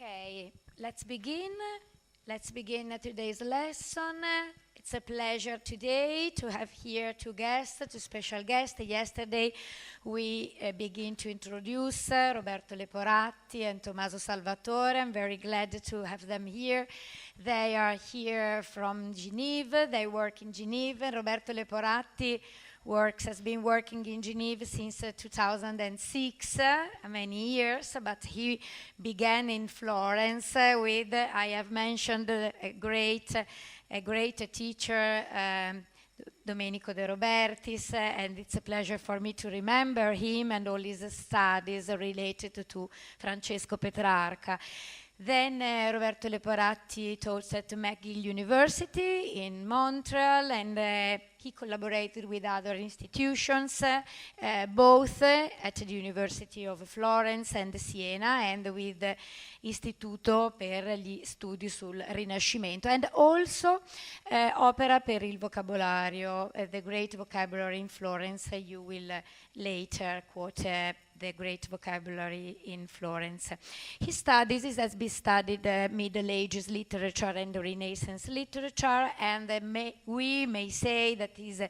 Okay, let's begin. Let's begin today's lesson. It's a pleasure today to have here two guests, two special guests. Yesterday we began to introduce Roberto Leporatti and Tommaso Salvatore. I'm very glad to have them here. They are here from Geneve. They work in Geneve. Roberto Leporatti has been working in Geneva since 2006, many years, but he began in Florence with, I have mentioned, a great teacher, Domenico De Robertis, and it's a pleasure for me to remember him and all his studies related to Francesco Petrarca. Then Roberto Leporatti taught at McGill University in Montreal, and he collaborated with other institutions, both at the University of Florence and Siena, and with the Istituto per gli Studi sul Rinascimento, and also Opera per il Vocabolario, the great vocabulary in Florence. You will later quote the great vocabulary in Florence. His studies has been studied Middle Ages literature and Renaissance literature, and we may say that he's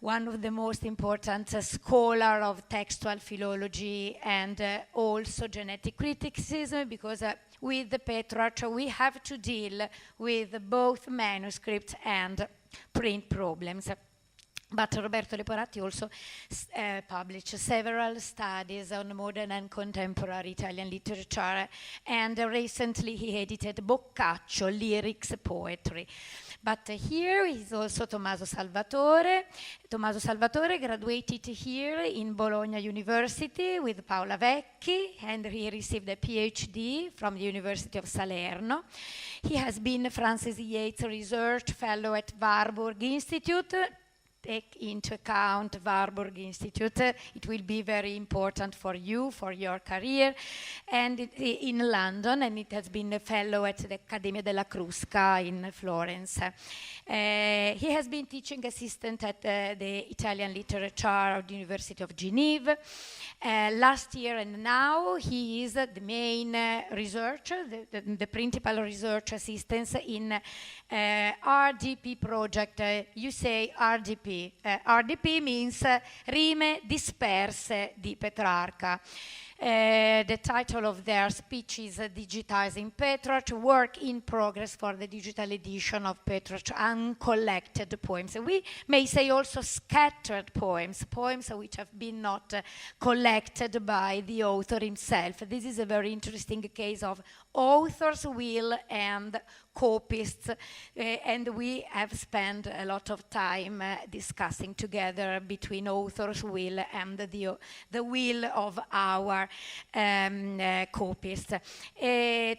one of the most important scholar of textual philology and also genetic criticism, because with the Petrarch we have to deal with both manuscript and print problems. But Roberto Leporatti also published several studies on modern and contemporary Italian literature, and recently he edited Boccaccio, Lyrics, Poetry. But here is also Tommaso Salvatore. Tommaso Salvatore graduated here in Bologna University with Paola Vecchi, and he received a PhD from the University of Salerno. He has been Francis Yates Research Fellow at Warburg Institute. Take into account Warburg Institute. It will be very important for you, for your career, and in London, and it has been a fellow at the Accademia della Crusca in Florence. He has been teaching assistant at the Italian literature of the University of Geneve. Last year and now he is the main researcher, the principal research assistant in RdP Project. You say RdP. RdP means Rime disperse di Petrarca. The title of their speech is Digitizing Petrarch, Work in Progress for the Digital Edition of Petrarch Uncollected Poems. And we may say also scattered poems, poems which have been not collected by the author himself. This is a very interesting case of author's will and copists, and we have spent a lot of time discussing together between author's will and the will of our copists.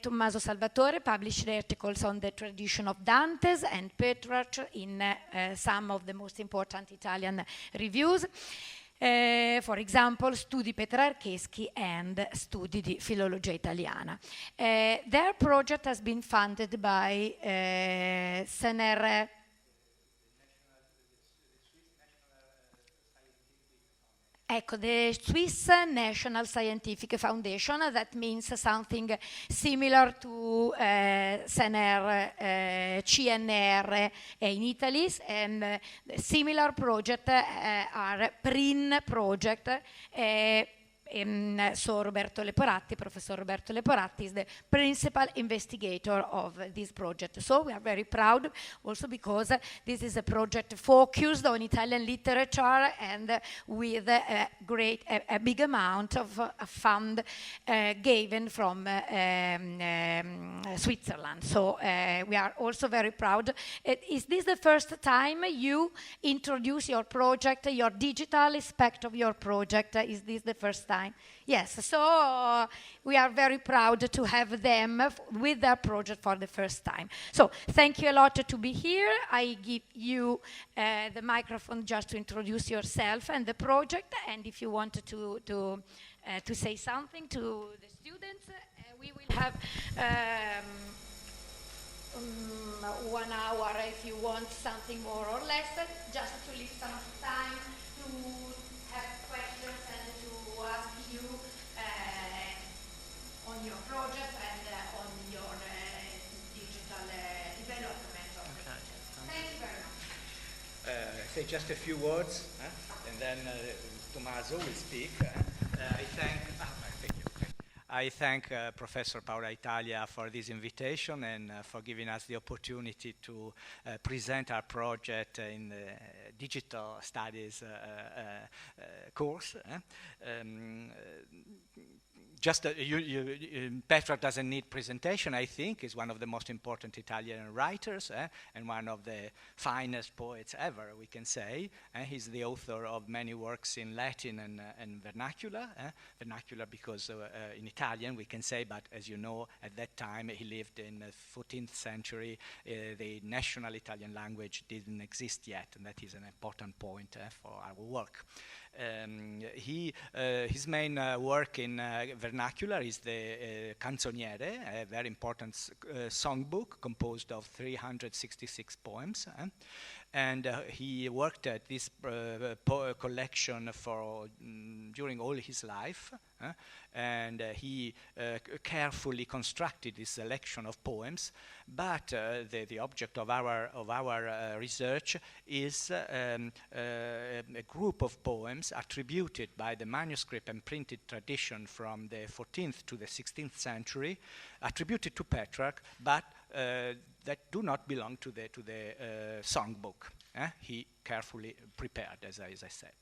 Tommaso Salvatore published articles on the tradition of Dante's and Petrarch in some of the most important Italian reviews. For example, Studi Petrarcheschi and Studi di Filologia Italiana. Their project has been funded by SNR. The Swiss National Scientific Foundation. That means something similar to CNR in Italy, and similar project are PRIN project. So Roberto Leporatti, Professor Roberto Leporatti, is the principal investigator of this project. So we are very proud also because this is a project focused on Italian literature and with a big amount of fund given from Switzerland. So we are also very proud. Is this the first time you introduce your project, your digital aspect of your project? Is this the first time? Yes, so we are very proud to have them with their project for the first time. So thank you a lot to be here. I give you the microphone just to introduce yourself and the project, and if you want to say something to the students, we will have 1 hour if you want something more or less, just to leave some time to have questions and to ask you on your project and on say just a few words, and then Tommaso will speak. I thank Professor Paola Italia for this invitation and for giving us the opportunity to present our project in the digital studies course. Petrarch doesn't need presentation, I think. He's one of the most important Italian writers and one of the finest poets ever, we can say. He's the author of many works in Latin and vernacular. Vernacular because in Italian, we can say, but as you know, at that time he lived in the 14th century. The national Italian language didn't exist yet, and that is an important point for our work. His main work in vernacular is the Canzoniere, a very important songbook composed of 366 poems. And he worked at this collection for during all his life, and he carefully constructed this selection of poems. But the object of our research is a group of poems attributed by the manuscript and printed tradition from the 14th to the 16th century, attributed to Petrarch, but that do not belong to the songbook. He carefully prepared, as I said.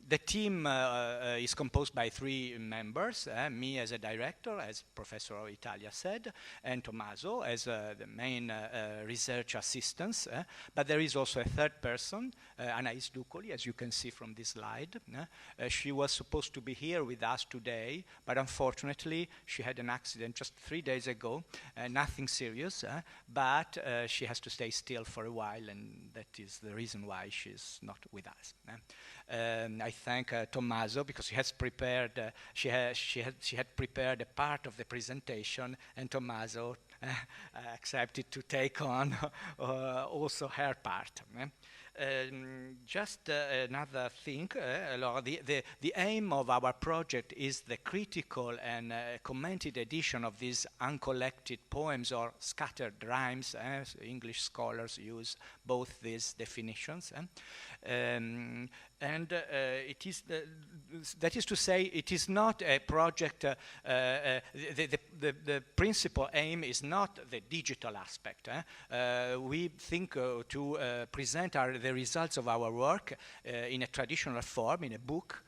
The team is composed by 3 members, me as a director, as Professor Italia said, and Tommaso as the main research assistant. But there is also a third person, Anais Ducoli, as you can see from this slide. She was supposed to be here with us today, but unfortunately she had an accident just 3 days ago, nothing serious, but she has to stay still for a while, and that is the reason why she's not with us. I thank Tommaso because he has prepared. She had prepared a part of the presentation, and Tommaso accepted to take on also her part. Just another thing, the aim of our project is the critical and commented edition of these uncollected poems or scattered rhymes. English scholars use both these definitions. And it is that is to say, it is not a project. The principal aim is not the digital aspect. We think to present the results of our work in a traditional form, in a book,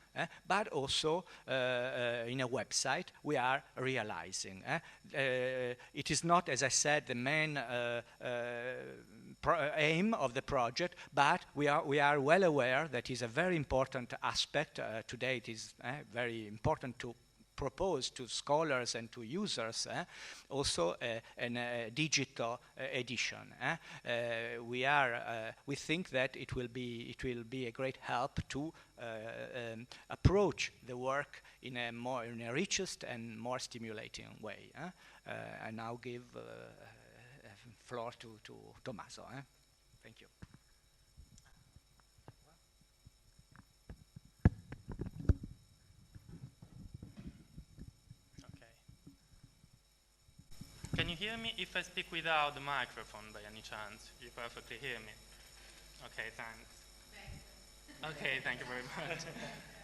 but also in a website. We are realizing. It is not, as I said, the main aim of the project, but we are well aware that is a very important aspect. Today it is very important to propose to scholars and to users also a digital edition. We think that it will be a great help to approach the work in a richest and more stimulating way. I now give floor to Tommaso. Thank you. Can you hear me if I speak without the microphone by any chance? You perfectly hear me? Okay, thanks. Okay, thank you very much.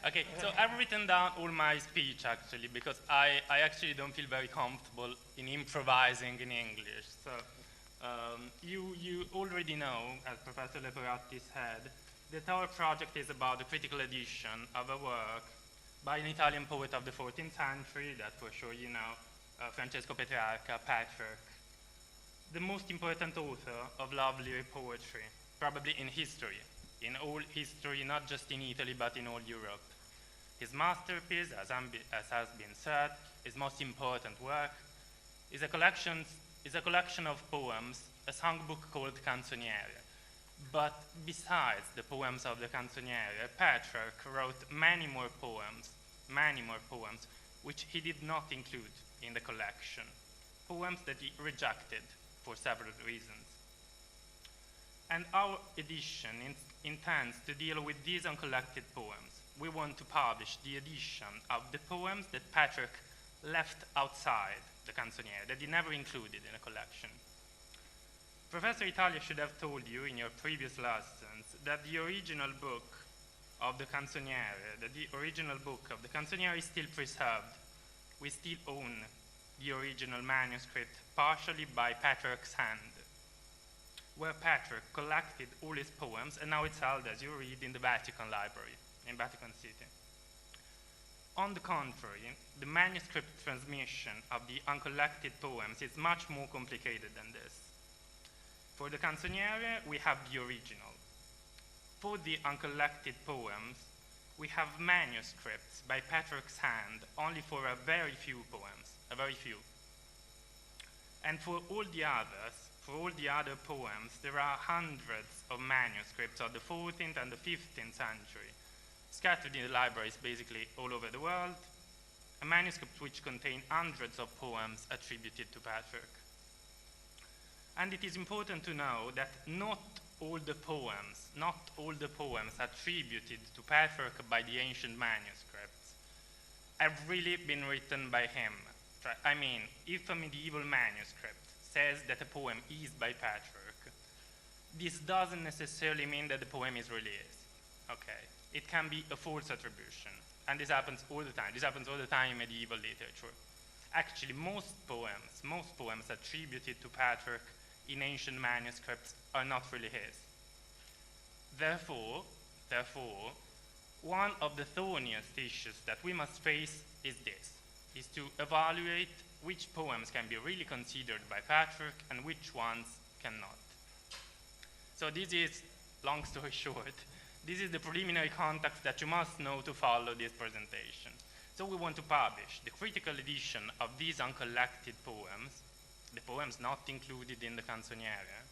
Okay, so I've written down all my speech actually because I actually don't feel very comfortable in improvising in English. So you already know, as Professor Leporatti said, that our project is about the critical edition of a work by an Italian poet of the 14th century, that for sure you know, Francesco Petrarch, Petrarch, the most important author of lovely poetry, probably in history, in all history, not just in Italy, but in all Europe. His masterpiece, as has been said, his most important work, is a collection of poems, a songbook called Canzoniere. But besides the poems of the Canzoniere, Petrarch wrote many more poems, which he did not include in the collection, poems that he rejected for several reasons. And our edition intends to deal with these uncollected poems. We want to publish the edition of the poems that Petrarch left outside the Canzoniere, that he never included in a collection. Professor Italia should have told you in your previous lessons that the original book of the Canzoniere, is still preserved. We still own the original manuscript, partially by Petrarch's hand, where Petrarch collected all his poems, and now it's held, as you read, in the Vatican Library in Vatican City. On the contrary, the manuscript transmission of the uncollected poems is much more complicated than this. For the Canzoniere, we have the original. For the uncollected poems, we have manuscripts by Petrarch's hand only for a very few poems, a very few. And for all the other poems, there are hundreds of manuscripts of the 14th and the 15th century, scattered in the libraries basically all over the world, a manuscript which contain hundreds of poems attributed to Petrarch. And it is important to know that not all the poems attributed to Petrarch by the ancient manuscripts have really been written by him. I mean, if a medieval manuscript says that a poem is by Petrarch, this doesn't necessarily mean that the poem is really his. Okay, it can be a false attribution, and this happens all the time. This happens all the time in medieval literature. Actually, most poems attributed to Petrarch in ancient manuscripts are not really his. Therefore, one of the thorniest issues that we must face is to evaluate which poems can be really considered by Petrarch and which ones cannot. So this is, long story short, this is the preliminary context that you must know to follow this presentation. So we want to publish the critical edition of these uncollected poems, the poems not included in the Canzoniere,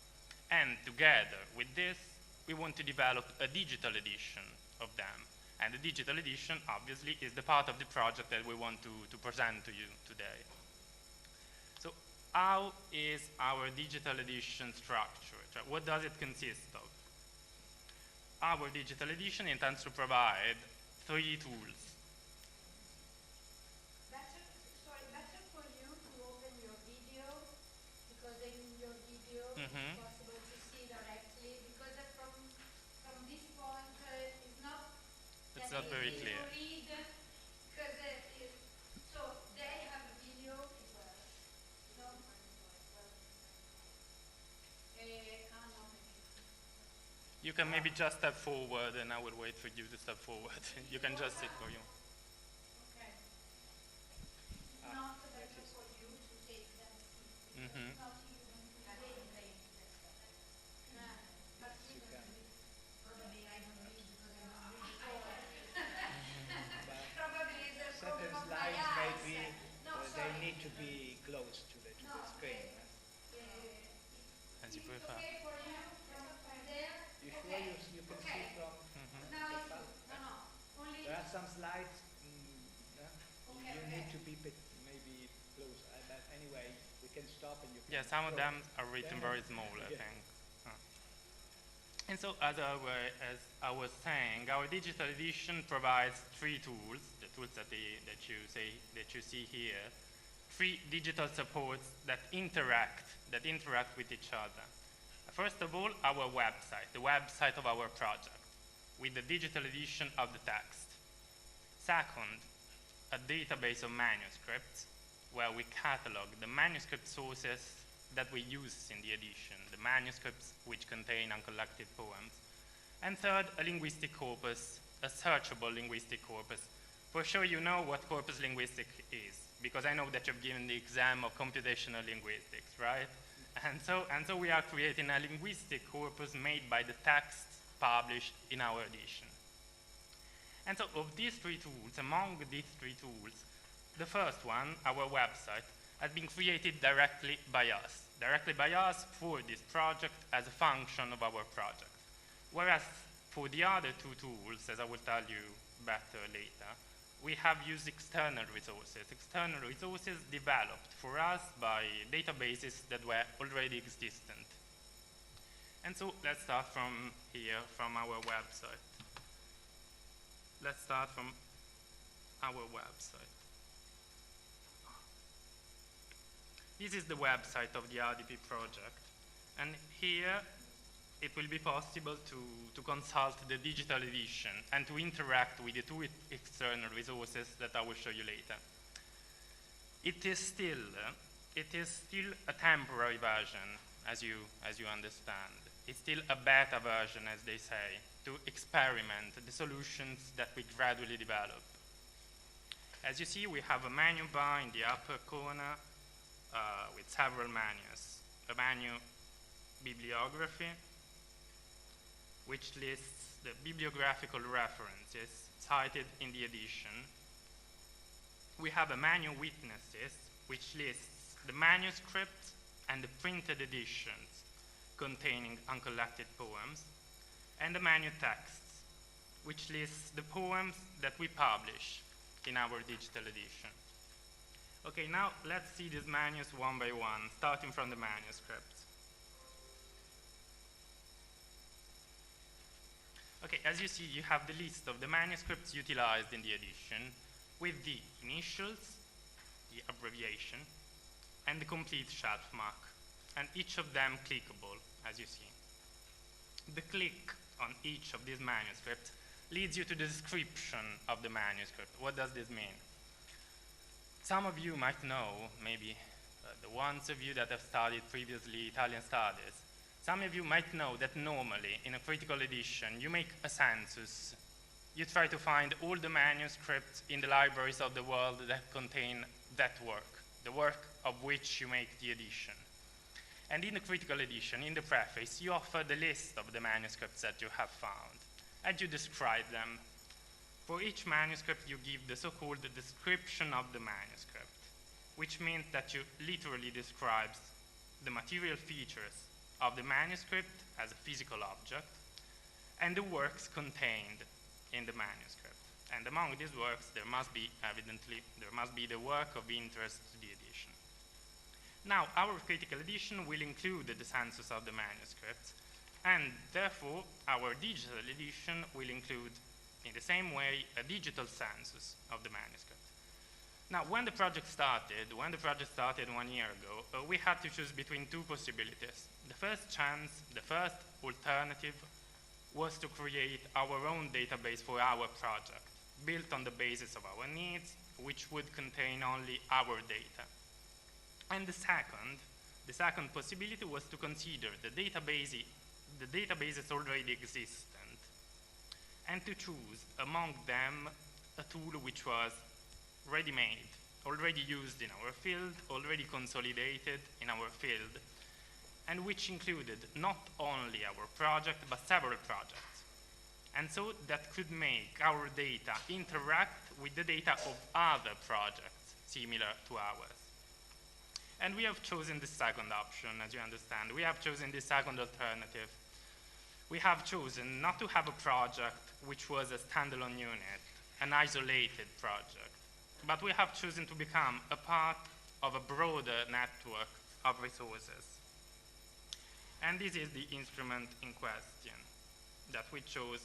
and together with this, we want to develop a digital edition of them. And the digital edition, obviously, is the part of the project that we want to present to you today. So how is our digital edition structured? What does it consist of? Our digital edition intends to provide 3 tools. Better for you to open your video, because in your video it's possible to see directly, because from this point it's not very clear. To read, because so they have a video as well. You can maybe just step forward, and I will wait for you to step forward. You can just sit for you. Okay. It's not better for you to take that seat. It's not even but probably I don't read because I'm not reading. Probably it's a problem of my eyes. Maybe they need to be close to the screen. As you prefer. Okay for you from there? You sure you can see from Now the it's front? good. No. Only There are some slides. Okay, you need to be maybe close. But anyway, we can stop and you can. Yeah, some of them are written very small, I think. And so, as I was saying, our digital edition provides 3 tools. The tools that you see here, 3 digital supports that interact with each other. First of all, our website, the website of our project, with the digital edition of the text. Second, a database of manuscripts, where we catalog the manuscript sources that we use in the edition, the manuscripts which contain uncollected poems. And third, a linguistic corpus, a searchable linguistic corpus. For sure you know what corpus linguistic is, because I know that you've given the exam of computational linguistics, right? And so we are creating a linguistic corpus made by the texts published in our edition. And so of these 3 tools, among these 3 tools, the first one, our website, has been created directly by us for this project as a function of our project. Whereas for the other 2 tools, as I will tell you better later, we have used external resources developed for us by databases that were already existent. And so let's start from here, from our website. Let's start from our website. This is the website of the RDP project. And here, it will be possible to consult the digital edition and to interact with the two external resources that I will show you later. It is still a temporary version, as you understand. It's still a beta version, as they say, to experiment the solutions that we gradually develop. As you see, we have a menu bar in the upper corner with several menus. A menu bibliography, which lists the bibliographical references cited in the edition. We have a menu witnesses, which lists the manuscript and the printed editions containing uncollected poems, and the menu texts, which lists the poems that we publish in our digital edition. Okay, now let's see these menus one by one, starting from the manuscript. Okay, as you see, you have the list of the manuscripts utilized in the edition with the initials, the abbreviation, and the complete shelf mark, and each of them clickable, as you see. The click on each of these manuscripts leads you to the description of the manuscript. What does this mean? Some of you might know, maybe the ones of you that have studied previously Italian studies, some of you might know that normally in a critical edition you make a census. You try to find all the manuscripts in the libraries of the world that contain that work, the work of which you make the edition. And in the critical edition, in the preface, you offer the list of the manuscripts that you have found, and you describe them. For each manuscript, you give the so-called description of the manuscript, which means that you literally describe the material features of the manuscript as a physical object, and the works contained in the manuscript. And among these works, there must be the work of interest to the edition. Now, our critical edition will include the census of the manuscript, and therefore, our digital edition will include, in the same way, a digital census of the manuscript. Now, when the project started 1 year ago, we had to choose between two possibilities. The first alternative was to create our own database for our project, built on the basis of our needs, which would contain only our data. And the second possibility was to consider the databases already existent, and to choose among them a tool which was ready-made, already used in our field, already consolidated in our field, and which included not only our project, but several projects. And so that could make our data interact with the data of other projects similar to ours. And we have chosen the second option, as you understand. We have chosen the second alternative. We have chosen not to have a project which was a standalone unit, an isolated project, but we have chosen to become a part of a broader network of resources. And this is the instrument in question that we chose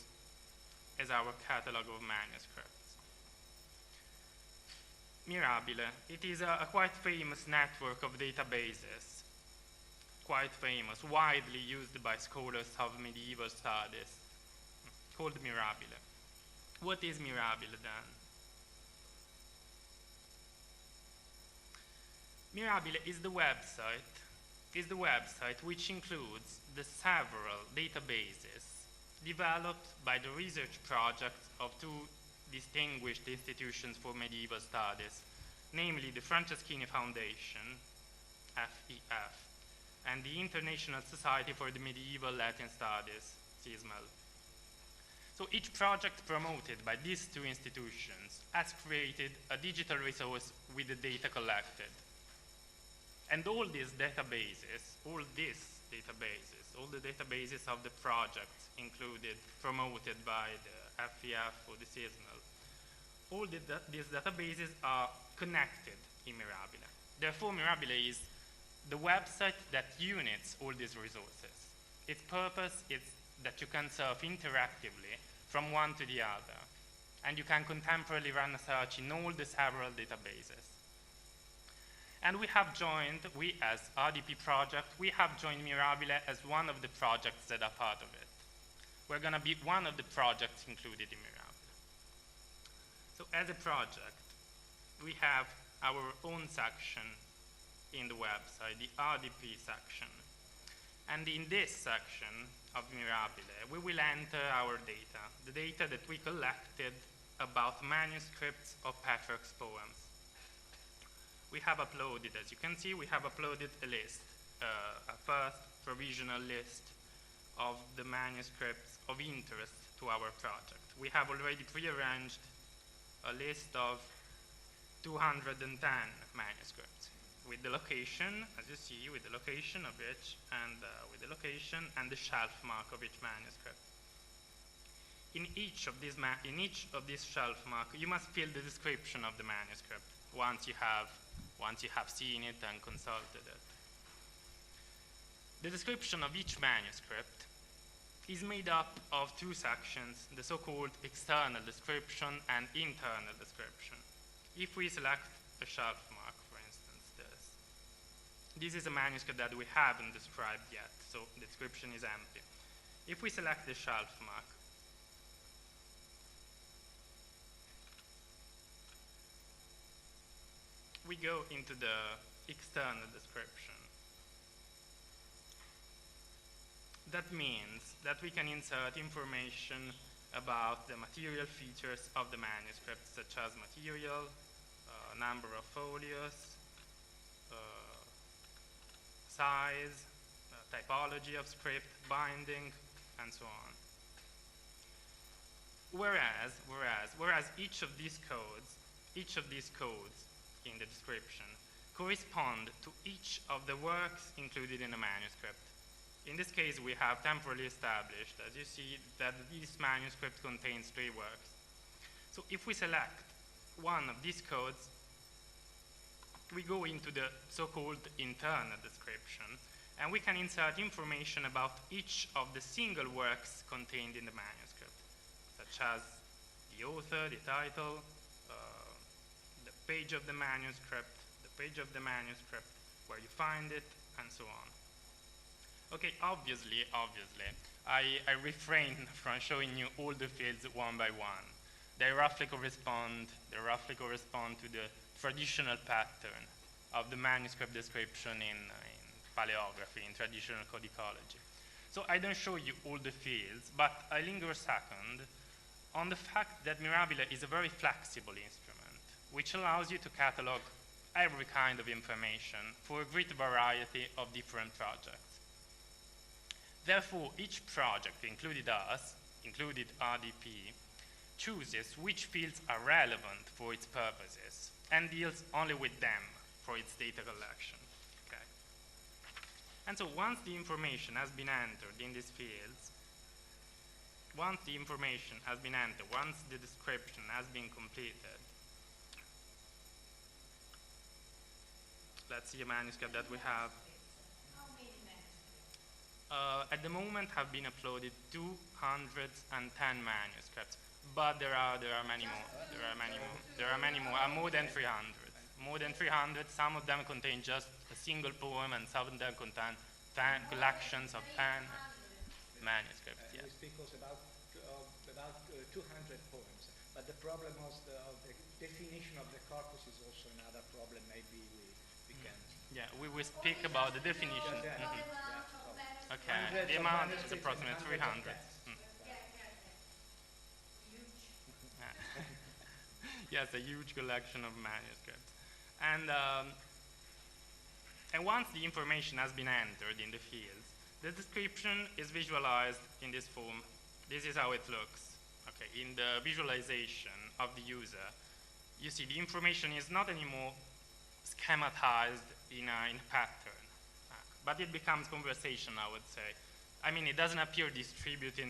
as our catalog of manuscripts. Mirabile. It is a quite famous network of databases, quite famous, widely used by scholars of medieval studies, called Mirabile. What is Mirabile then? Mirabile is the website which includes the several databases developed by the research projects of two distinguished institutions for medieval studies, namely the Franceschini Foundation, FEF, and the International Society for the Medieval Latin Studies, CISML. So each project promoted by these two institutions has created a digital resource with the data collected. And all the databases of the projects included, promoted by the FEF or the CISML, all these databases are connected in Mirabile. Therefore, Mirabile is the website that units all these resources. Its purpose is that you can surf interactively from one to the other, and you can contemporarily run a search in all the several databases. And we have joined, we as RdP Project, we have joined Mirabile as one of the projects that are part of it. We're going to be one of the projects included in Mirabile. So as a project, we have our own section in the website, the RDP section. And in this section of Mirabile, we will enter our data, the data that we collected about manuscripts of Petrarch's poems. We have uploaded, as you can see, we have uploaded a list, a first provisional list of the manuscripts of interest to our project. We have already prearranged a list of 210 manuscripts with the location, as you see, with the location of each, and with the location and the shelf mark of each manuscript. In each of these shelf mark, you must fill the description of the manuscript once you have seen it and consulted it. The description of each manuscript is made up of two sections, the so-called external description and internal description. If we select a shelf mark, for instance, this is a manuscript that we haven't described yet, so the description is empty. If we select the shelf mark, we go into the external description. That means that we can insert information about the material features of the manuscript, such as material, number of folios, size, typology of script, binding, and so on. Whereas each of these codes in the description correspond to each of the works included in the manuscript. In this case, we have temporally established, as you see, that this manuscript contains 3 works. So if we select one of these codes, we go into the so-called internal description, and we can insert information about each of the single works contained in the manuscript, such as the author, the title, the page of the manuscript, where you find it, and so on. Okay, obviously, I refrain from showing you all the fields one by one. They roughly correspond to the traditional pattern of the manuscript description in paleography, in traditional codicology. So I don't show you all the fields, but I linger a second on the fact that Mirabile is a very flexible instrument, which allows you to catalog every kind of information for a great variety of different projects. Therefore, each project, included us, included RDP, chooses which fields are relevant for its purposes and deals only with them for its data collection. Okay. And so once the information has been entered in these fields, once the description has been completed, let's see a manuscript that we have. At the moment have been uploaded 210 manuscripts, but there are many more. There are many more. More than 300. More than 300. Some of them contain just a single poem, and some of them contain collections of 10 manuscripts. We speak also about 200 poems, but the problem of the definition of the corpus is also another problem. Maybe we can. Yeah, we will speak about the definition. Okay, the amount is approximately 300. Yes, a huge collection of manuscripts. And once the information has been entered in the fields, the description is visualized in this form. This is how it looks. Okay, in the visualization of the user, you see the information is not anymore schematized in a pattern. But it becomes conversational, I would say. I mean, it doesn't appear distributed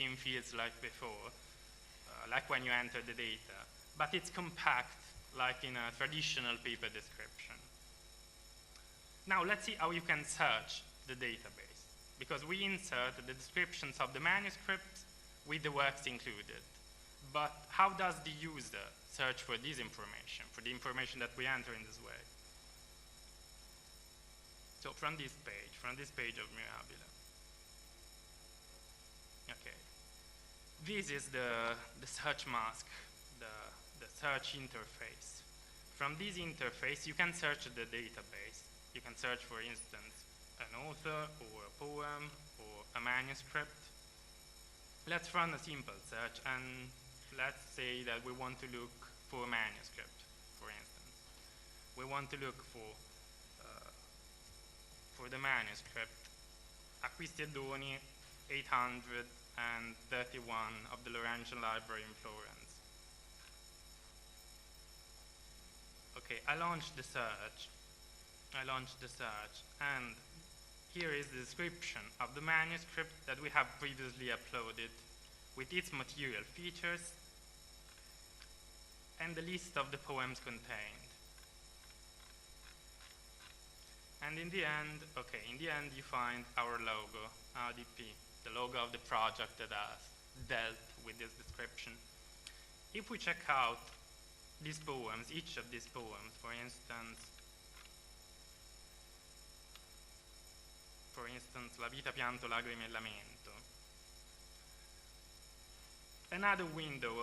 in fields like before, like when you enter the data, but it's compact, like in a traditional paper description. Now, let's see how you can search the database, because we insert the descriptions of the manuscripts with the works included. But how does the user search for this information, for the information that we enter in this way? So from this page of Mirabile. Okay. This is the search mask, the search interface. From this interface, you can search the database. You can search, for instance, an author or a poem or a manuscript. Let's run a simple search, and let's say that we want to look for a manuscript, for instance. We want to look for the manuscript Acquisti e Doni 831 of the Laurentian Library in Florence. Okay, I launched the search, and here is the description of the manuscript that we have previously uploaded with its material features and the list of the poems contained. And in the end you find our logo, RDP, the logo of the project that has dealt with this description. If we check out these poems, each of these poems, for instance, La vita, pianto, lacrime e lamento, another window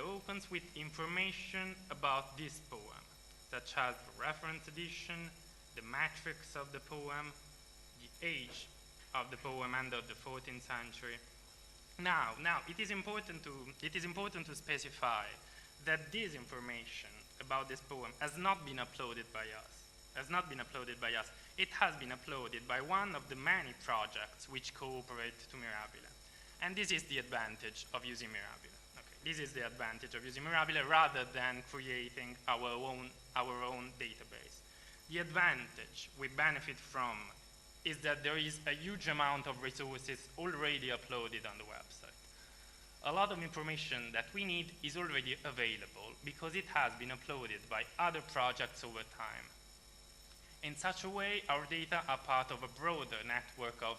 opens with information about this poem, such as the reference edition, the matrix of the poem, the age of the poem and of the 14th century. Now it is important to specify that this information about this poem has not been uploaded by us. It has been uploaded by one of the many projects which cooperate to Mirabile. And this is the advantage of using Mirabile. Okay. This is the advantage of using Mirabile rather than creating our own database. The advantage we benefit from is that there is a huge amount of resources already uploaded on the website. A lot of information that we need is already available because it has been uploaded by other projects over time. In such a way, our data are part of a broader network of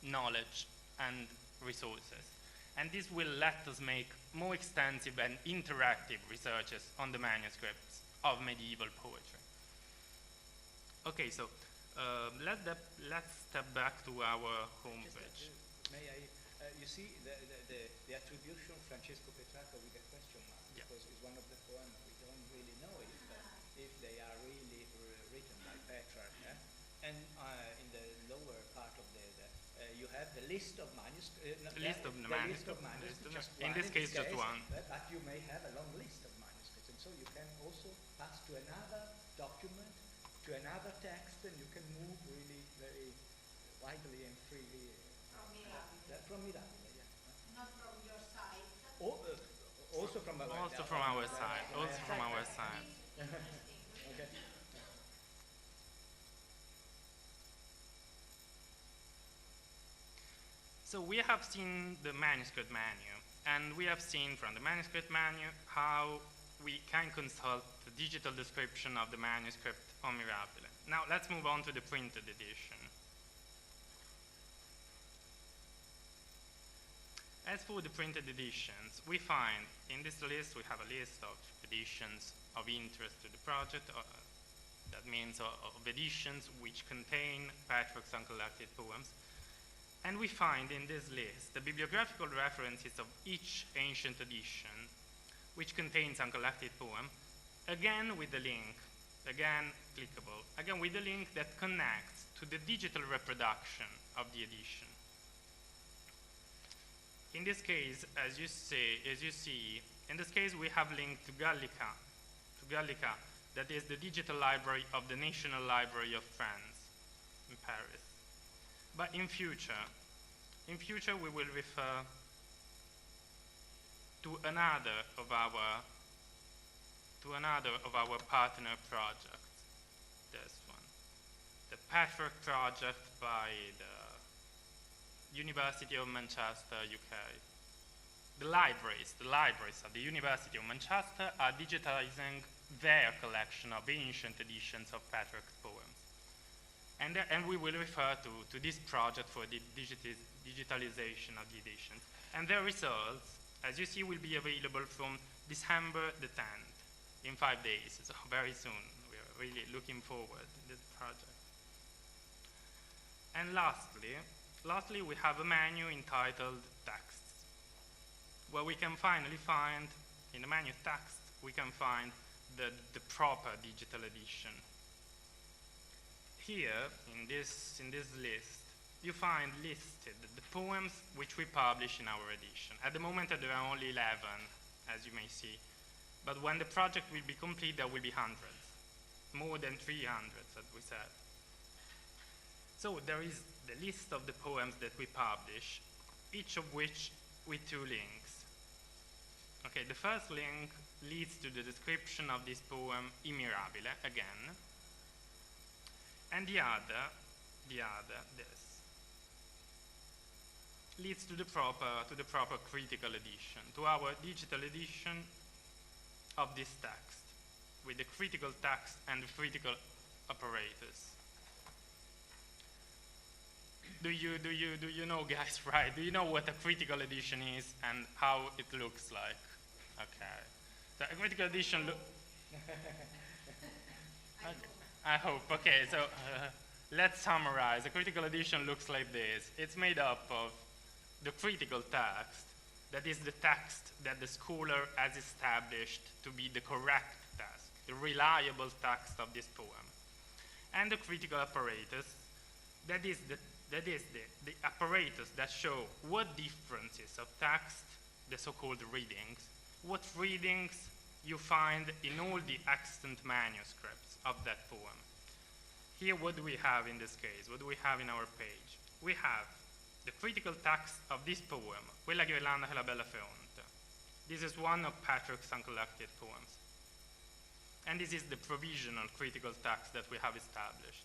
knowledge and resources. And this will let us make more extensive and interactive researches on the manuscripts of medieval poetry. Okay, so let's step back to our homepage. May I? You see the attribution Francesco Petrarch with a question mark, because it's one of the poems we don't really know if they are really written by Petrarch. And in the lower part of you have the list of manuscripts. In this case, just one. But you may have a long list of manuscripts, and so you can also pass to another document, to another text, and you can move really very widely and freely. From Mirabile, yeah. Not from your site. Also from our side. Also from our side. Okay. So we have seen the manuscript menu, and we have seen from the manuscript menu how we can consult the digital description of the manuscript on Mirabile. Now let's move on to the printed edition. As for the printed editions, we find in this list, we have a list of editions of interest to the project. That means of editions which contain Petrarch's uncollected poems. And we find in this list the bibliographical references of each ancient edition which contains uncollected poem, again with the link, again clickable, again with the link that connects to the digital reproduction of the edition. In this case, as you see, in this case we have linked to Gallica, that is the digital library of the National Library of France in Paris. But in future we will refer to another of our partner projects. This one, the Petrarch project by the University of Manchester, UK. The libraries of the University of Manchester are digitizing their collection of ancient editions of Petrarch's poems. And we will refer to this project for the digitalization of the editions. And their results, as you see, will be available from December the 10th. in 5 days, so very soon. We are really looking forward to this project. And lastly, we have a menu entitled Texts, where we can finally find, in the menu Text, we can find the proper digital edition. Here, in this list, you find listed the poems which we publish in our edition. At the moment, there are only 11, as you may see. But when the project will be complete, there will be hundreds, more than 300, as we said. So there is the list of the poems that we publish, each of which with 2 links. Okay, the first link leads to the description of this poem, Immirabile, again. And the other, this, leads to the proper critical edition, to our digital edition of this text, with the critical text and the critical apparatus. Do you know, guys, right? Do you know what a critical edition is and how it looks like? Okay. So a critical edition okay. I hope. Okay, so let's summarize. A critical edition looks like this. It's made up of the critical text, that is the text that the scholar has established to be the correct text, the reliable text of this poem, and the critical apparatus, that is the apparatus that show what differences of text, the so-called readings, what readings you find in all the extant manuscripts of that poem. Here, what do we have in this case? What do we have in our page? We have the critical text of this poem, Quella ghirlanda che la bella fonte. This is one of Petrarch's uncollected poems. And this is the provisional critical text that we have established.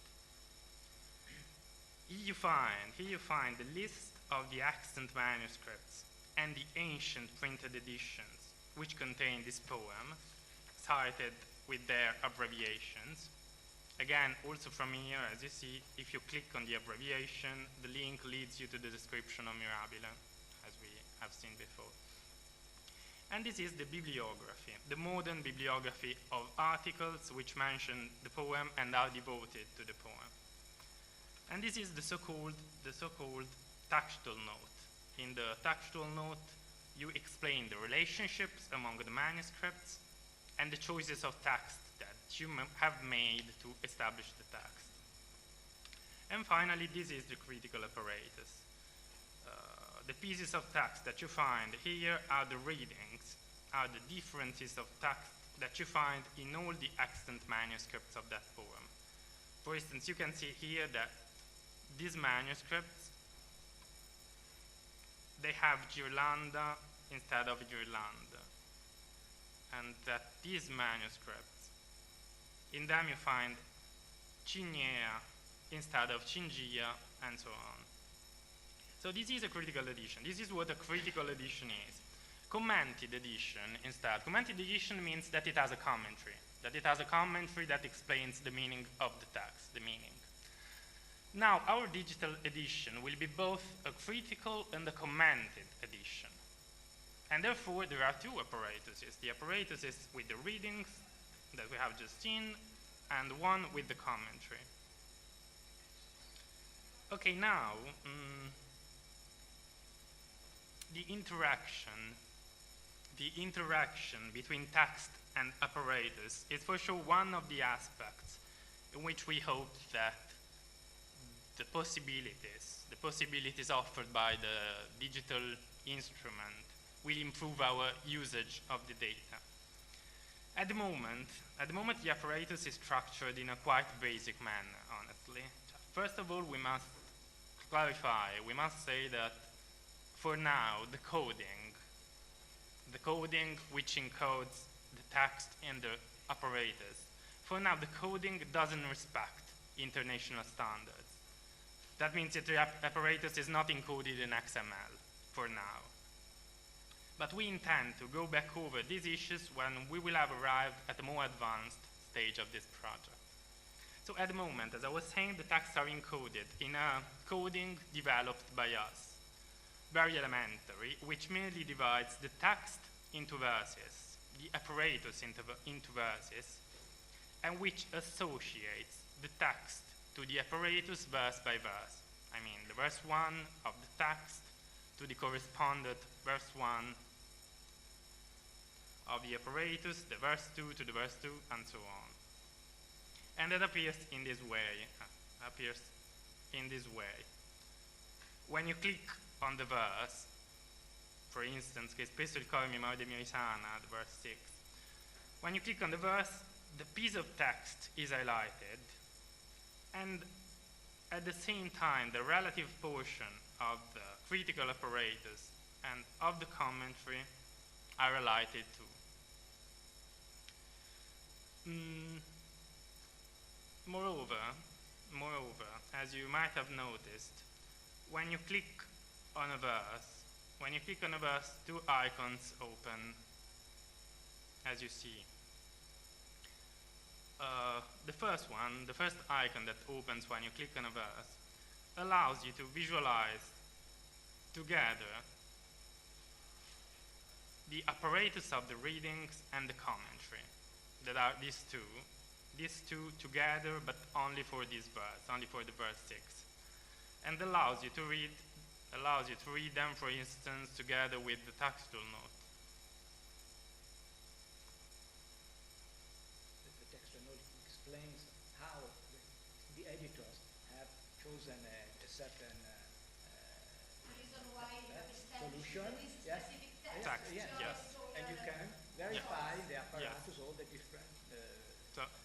Here you find the list of the extant manuscripts and the ancient printed editions which contain this poem, cited with their abbreviations. Again, also from here, as you see, if you click on the abbreviation, the link leads you to the description of Mirabile, as we have seen before. And this is the bibliography, the modern bibliography of articles which mention the poem and are devoted to the poem. And this is the so-called textual note. In the textual note, you explain the relationships among the manuscripts and the choices of text that you have made to establish the text. And finally, this is the critical apparatus. The pieces of text that you find here are the readings, are the differences of text that you find in all the extant manuscripts of that poem. For instance, you can see here that these manuscripts, they have ghirlanda instead of ghirlanda. And that these manuscripts, in them you find Cinea instead of Cingia, and so on. So this is a critical edition. This is what a critical edition is. Commented edition instead. Commented edition means that it has a commentary, that explains the meaning of the text, the meaning. Now, our digital edition will be both a critical and a commented edition. And therefore, there are 2 apparatuses. The apparatuses with the readings that we have just seen, and one with the commentary. Okay, now, the interaction between text and apparatus is for sure one of the aspects in which we hope that the possibilities offered by the digital instrument will improve our usage of the data. At the moment, the apparatus is structured in a quite basic manner, honestly. First of all, we must clarify, we must say that for now, the coding which encodes the text in the apparatus, for now the coding doesn't respect international standards. That means that the apparatus is not encoded in XML for now. But we intend to go back over these issues when we will have arrived at a more advanced stage of this project. So at the moment, as I was saying, the texts are encoded in a coding developed by us, very elementary, which merely divides the text into verses, the apparatus into verses, and which associates the text to the apparatus verse by verse. I mean, the verse 1 of the text to the correspondent verse 1 of the apparatus, the verse 2 to the verse 2, and so on. And it appears in this way. When you click on the verse, for instance, che spesso il coro mi morde mio risana, the verse 6, when you click on the verse, the piece of text is highlighted, and at the same time, the relative portion of the critical apparatus and of the commentary are highlighted too. Moreover, as you might have noticed, when you click on a verse, two icons open, as you see. The first icon that opens when you click on a verse, allows you to visualize together the apparatus of the readings and the commentary. That are these two together, but only for this verse, only for the verse 6, and allows you to read them, for instance, together with the textual note. The textual note explains how the editors have chosen a certain solution. Yes. Text, yes. Yes. And you can verify the apparatus, all the different.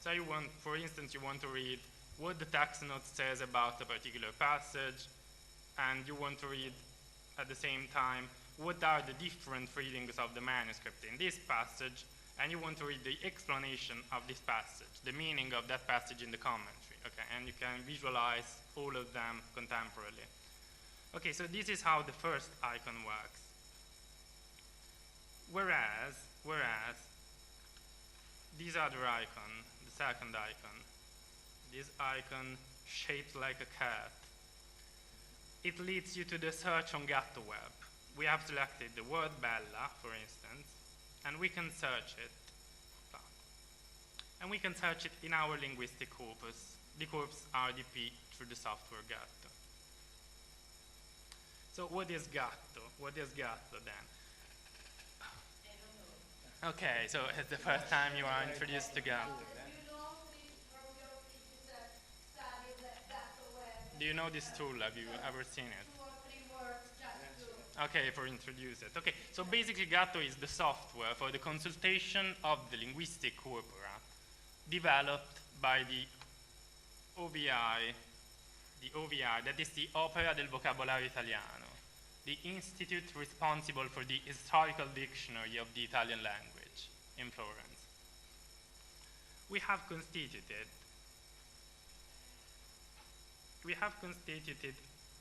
So you want, for instance, you want to read what the text note says about a particular passage, and you want to read at the same time what are the different readings of the manuscript in this passage, and you want to read the explanation of this passage, the meaning of that passage in the commentary, okay? And you can visualize all of them contemporarily. Okay, so this is how the first icon works. Whereas this other icon, the second icon, this icon shaped like a cat, it leads you to the search on Gato web. We have selected the word bella, for instance, and we can search it. And we can search it in our linguistic corpus, the corpus RDP through the software Gato. So what is Gato? What is Gato then? Okay, so it's the first time you are introduced to Gato. Do you know this tool? Have you ever seen it? Okay, for introduce it. Okay, so basically Gato is the software for the consultation of the linguistic corpora developed by the OVI, that is the Opera del Vocabolario Italiano, the institute responsible for the historical dictionary of the Italian language in Florence. We have constituted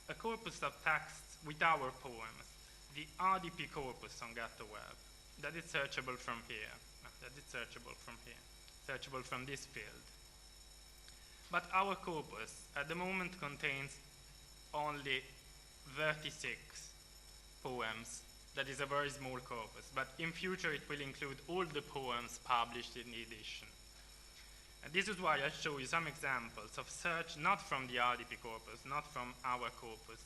a corpus of texts with our poems, the RDP Corpus on Gato web, that is searchable from here, searchable from this field. But our corpus at the moment contains only 36 poems. That is a very small corpus, but in future it will include all the poems published in the edition. And this is why I show you some examples of search, not from the RDP corpus, not from our corpus,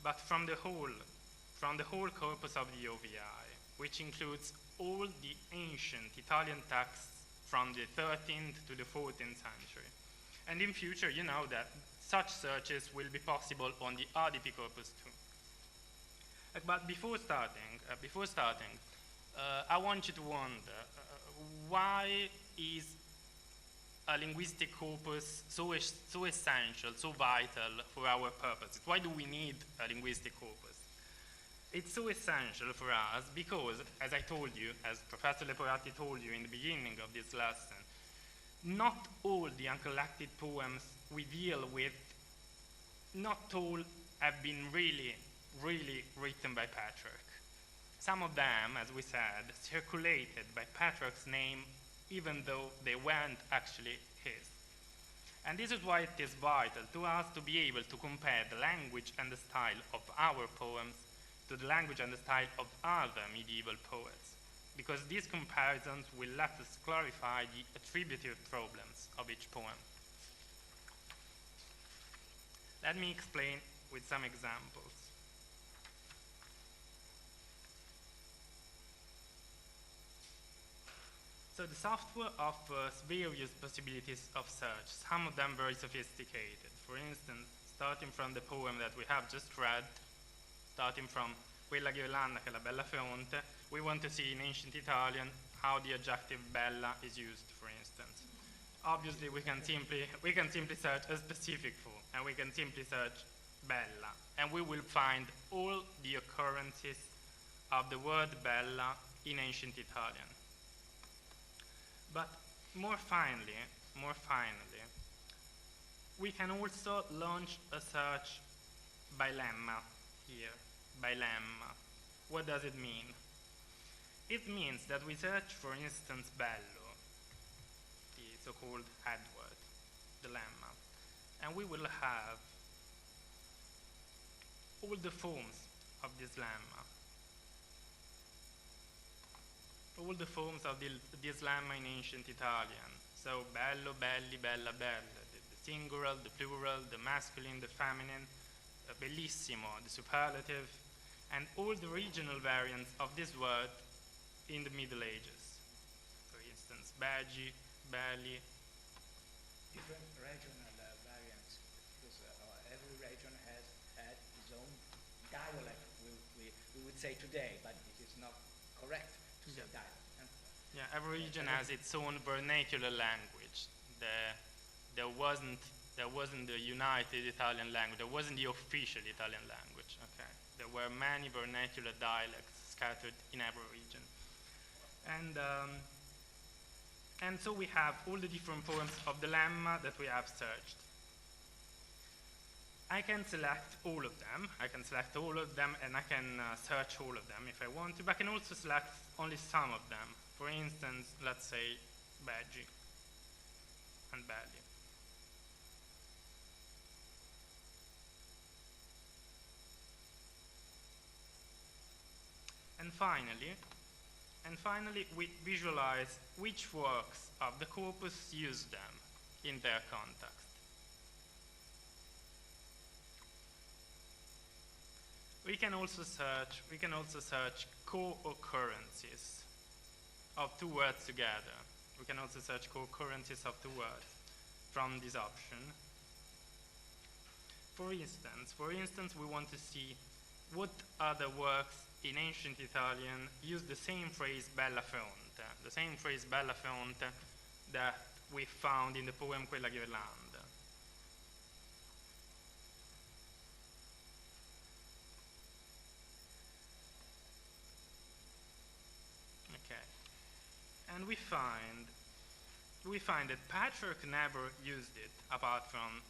but from the whole corpus of the OVI, which includes all the ancient Italian texts from the 13th to the 14th century. And in future, you know that such searches will be possible on the RDP corpus too. But before starting, I want you to wonder, why is a linguistic corpus so essential, so vital for our purposes? Why do we need a linguistic corpus? It's so essential for us because, as I told you, as Professor Leporatti told you in the beginning of this lesson, not all the uncollected poems we deal with, not all have been really written by Petrarch. Some of them, as we said, circulated by Petrarch's name even though they weren't actually his. And this is why it is vital to us to be able to compare the language and the style of our poems to the language and the style of other medieval poets. because these comparisons will let us clarify the attributive problems of each poem. Let me explain with some examples. So the software offers various possibilities of search, some of them very sophisticated. For instance, starting from the poem that we have just read, starting from Quella ghirlanda che è la bella fonte, we want to see in ancient Italian how the adjective bella is used, for instance. Obviously, we can simply search a specific form, and we can simply search bella, and we will find all the occurrences of the word bella in ancient Italian. But more finally, we can also launch a search by lemma here, by lemma. What does it mean? It means that we search, for instance, bello, the so-called head word, the lemma, and we will have all the forms of this lemma. All the forms of this lemma in ancient Italian. So bello, belli, bella, belle, the singular, the plural, the masculine, the feminine, bellissimo, the superlative, and all the regional variants of this word in the Middle Ages. For instance, Baggi, Belli. Different regional variants, because every region has had its own dialect, we would say today, but it is not correct to say dialect. Yeah, every region has its own vernacular language. There wasn't the united Italian language. There wasn't the official Italian language. Okay, there were many vernacular dialects scattered in every region, and so we have all the different forms of the lemma that we have searched. I can select all of them. And I can search all of them if I want to, but I can also select only some of them. For instance, let's say Baggi and Belli. And finally, we visualize which works of the corpus use them in their context. We can also search co-occurrences of two words together. We can also search co-occurrences of two words from this option. For instance, we want to see what other works in ancient Italian use the same phrase bella fonte, that we found in the poem Quella ghirlanda. And we find that Petrarch never used it, apart from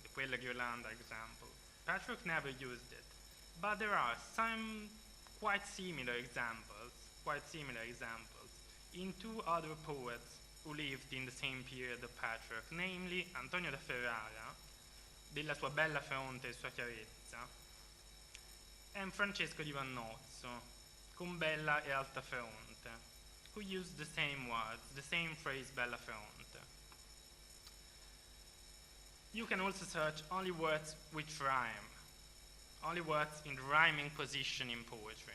the Quella ghirlanda example. Petrarch never used it, but there are some quite similar examples in two other poets who lived in the same period of Petrarch, namely Antonio da Ferrara, della sua bella fonte e sua chiarezza, and Francesco di Vannozzo, con bella e alta fonte, who used the same words, the same phrase bella fonte. You can also search only words which rhyme, only words in the rhyming position in poetry,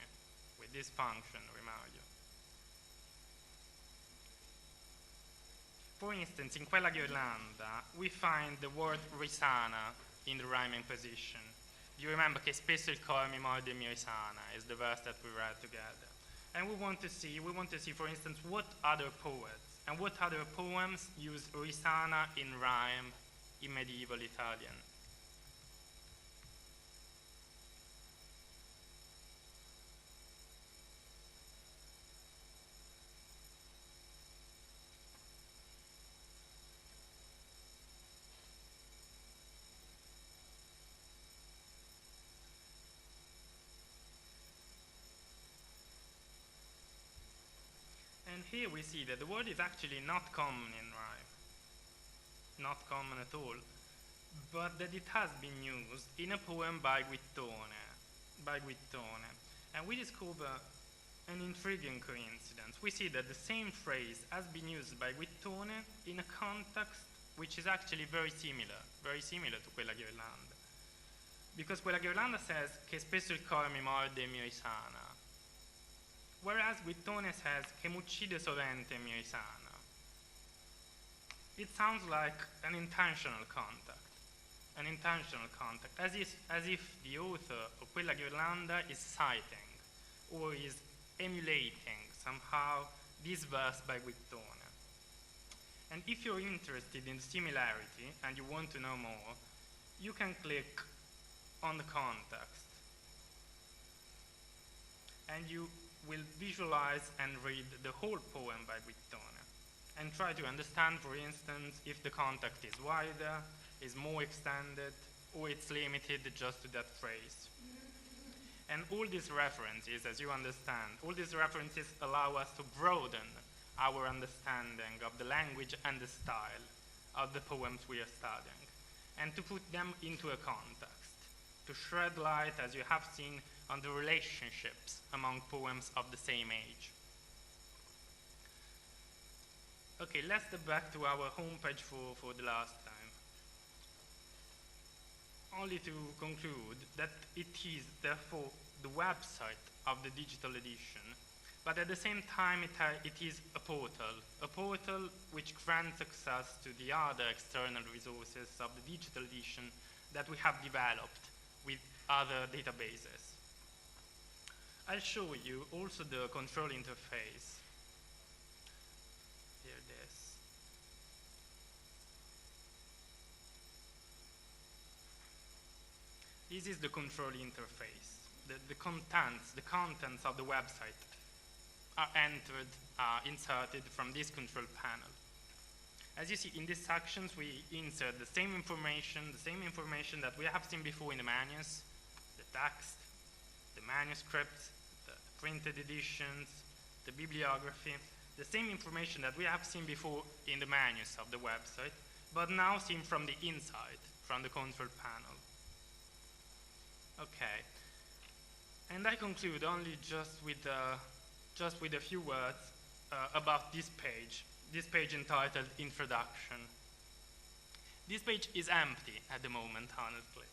with this function, remind you. For instance, in Quella ghirlanda, we find the word risana in the rhyming position. You remember che spesso il cor mi morde e mi risana is the verse that we read together. And we want to see, for instance, what other poets and what other poems use risana in rhyme in medieval Italian. And here we see that the word is actually not common in rhyme, not common at all, but that it has been used in a poem by Guittone. And we discover an intriguing coincidence. We see that the same phrase has been used by Guittone in a context which is actually very similar to quella ghirlanda. Because quella ghirlanda says che spesso il cuore mi morde e mi risana, whereas Guittone says che m'uccide sovente e mi risana. It sounds like an intentional contact, as if the author of quella ghirlanda is citing or is emulating somehow this verse by Guittone. And if you're interested in similarity and you want to know more, you can click on the context and you will visualize and read the whole poem by Guittone and try to understand, for instance, if the context is wider, is more extended, or it's limited just to that phrase. And all these references, as you understand, all these references allow us to broaden our understanding of the language and the style of the poems we are studying, and to put them into a context, to shed light, as you have seen, on the relationships among poems of the same age. Okay, let's get back to our homepage for the last time. Only to conclude that it is, therefore, the website of the digital edition, but at the same time it is a portal which grants access to the other external resources of the digital edition that we have developed with other databases. I'll show you also the control interface. Here it is. This is the control interface. The contents of the website are entered, inserted from this control panel. As you see, in these sections, we insert the same information that we have seen before in the manus, the text, the manuscripts, the printed editions, the bibliography, the same information that we have seen before in the manus of the website, but now seen from the inside, from the control panel. Okay, and I conclude only just with a few words about this page entitled Introduction. This page is empty at the moment, honestly.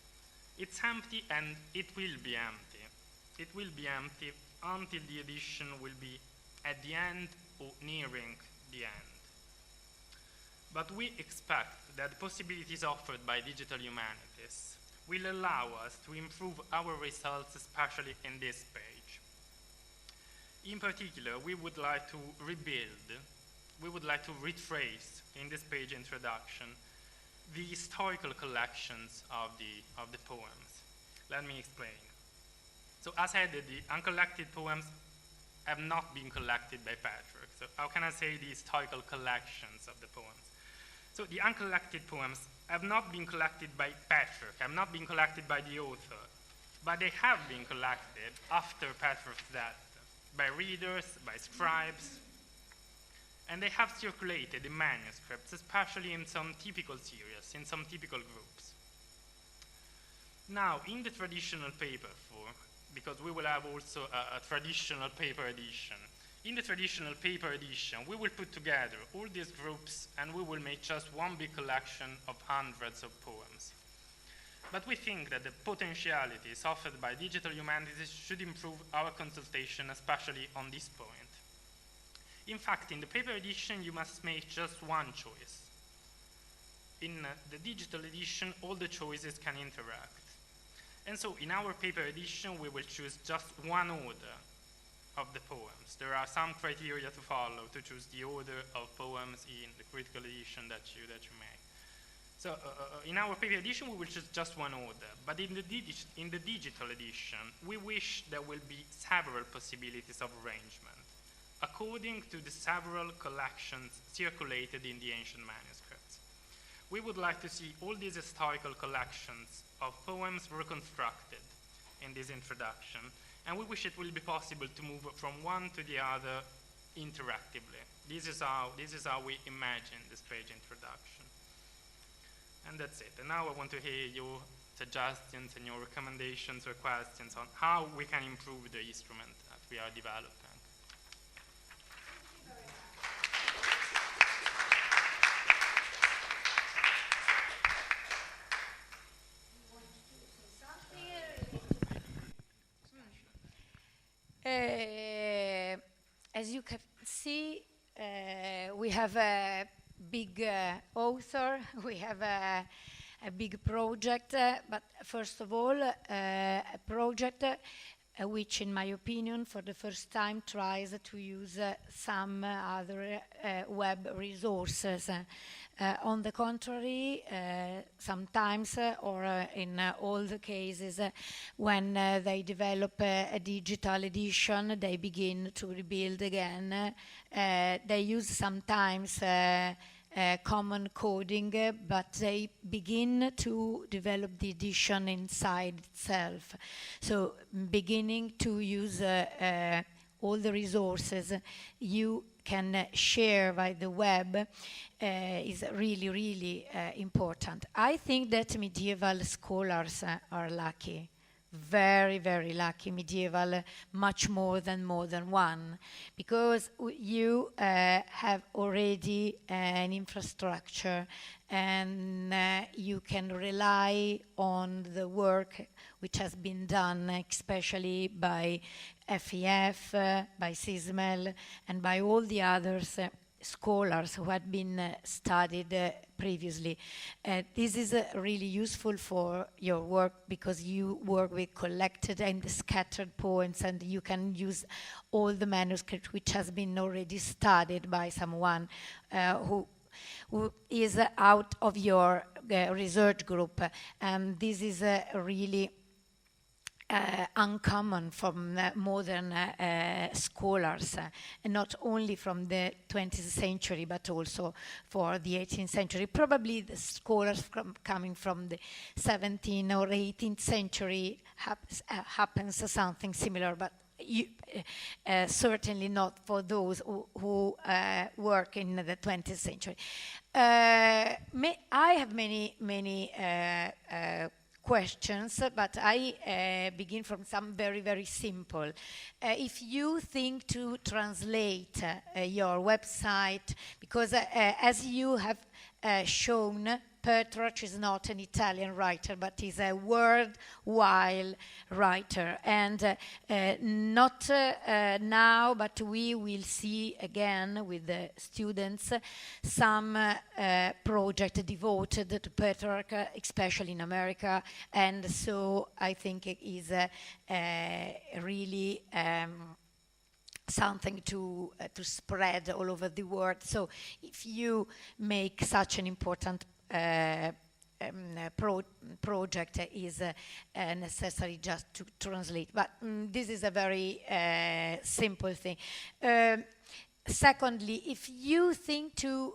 It's empty and it will be empty. It will be empty until the edition will be at the end or nearing the end. But we expect that the possibilities offered by digital humanities will allow us to improve our results, especially in this page. In particular, we would like to retrace in this page introduction the historical collections of the poems. Let me explain. So as I said, the uncollected poems have not been collected by Petrarch. So how can I say the historical collections of the poems? So the uncollected poems have not been collected by Petrarch, have not been collected by the author, but they have been collected after Petrarch's death by readers, by scribes, and they have circulated in manuscripts, especially in some typical series, in some typical groups. Now, in the traditional paper form, because we will have also a traditional paper edition, in the traditional paper edition, we will put together all these groups and we will make just one big collection of hundreds of poems. But we think that the potentialities offered by digital humanities should improve our consultation, especially on this point. In fact, in the paper edition, you must make just one choice. In the digital edition, all the choices can interact. And so in our paper edition, we will choose just one order of the poems. There are some criteria to follow to choose the order of poems in the critical edition that you make. So in our paper edition, we will choose just one order. But in the digital edition, we wish there will be several possibilities of arrangement, according to the several collections circulated in the ancient manuscripts. We would like to see all these historical collections of poems reconstructed in this introduction, and we wish it will be possible to move from one to the other interactively. This is how we imagine this page introduction. And that's it. And now I want to hear your suggestions and your recommendations or questions on how we can improve the instrument that we are developing. see, we have a big author, we have a big project, but first of all, a project which, in my opinion, for the first time tries to use some other web resources. On the contrary, sometimes, or in all the cases, when they develop a digital edition, they begin to rebuild again. They use sometimes common coding, but they begin to develop the edition inside itself. So beginning to use all the resources you can share by the web is really, really important. I think that medieval scholars are lucky. Very, very lucky medieval, much more than modern one, because you have already an infrastructure and you can rely on the work which has been done, especially by FEF, by CISMEL, and by all the others scholars who had been studied previously. This is really useful for your work because you work with collected and scattered poems, and you can use all the manuscript which has been already studied by someone who is out of your research group. And this is really uncommon from modern scholars, and not only from the 20th century, but also for the 18th century. Probably the scholars coming from the 17th or 18th century happens something similar, but certainly not for those who work in the 20th century. I have many questions, but I begin from some very, very simple. If you think to translate your website, because as you have shown, Petrarch is not an Italian writer, but is a worldwide writer. And not now, but we will see again with the students some project devoted to Petrarch, especially in America. And so I think it is really something to spread all over the world. So if you make such an important project, is necessary just to translate. But this is a very simple thing. Secondly, if you think to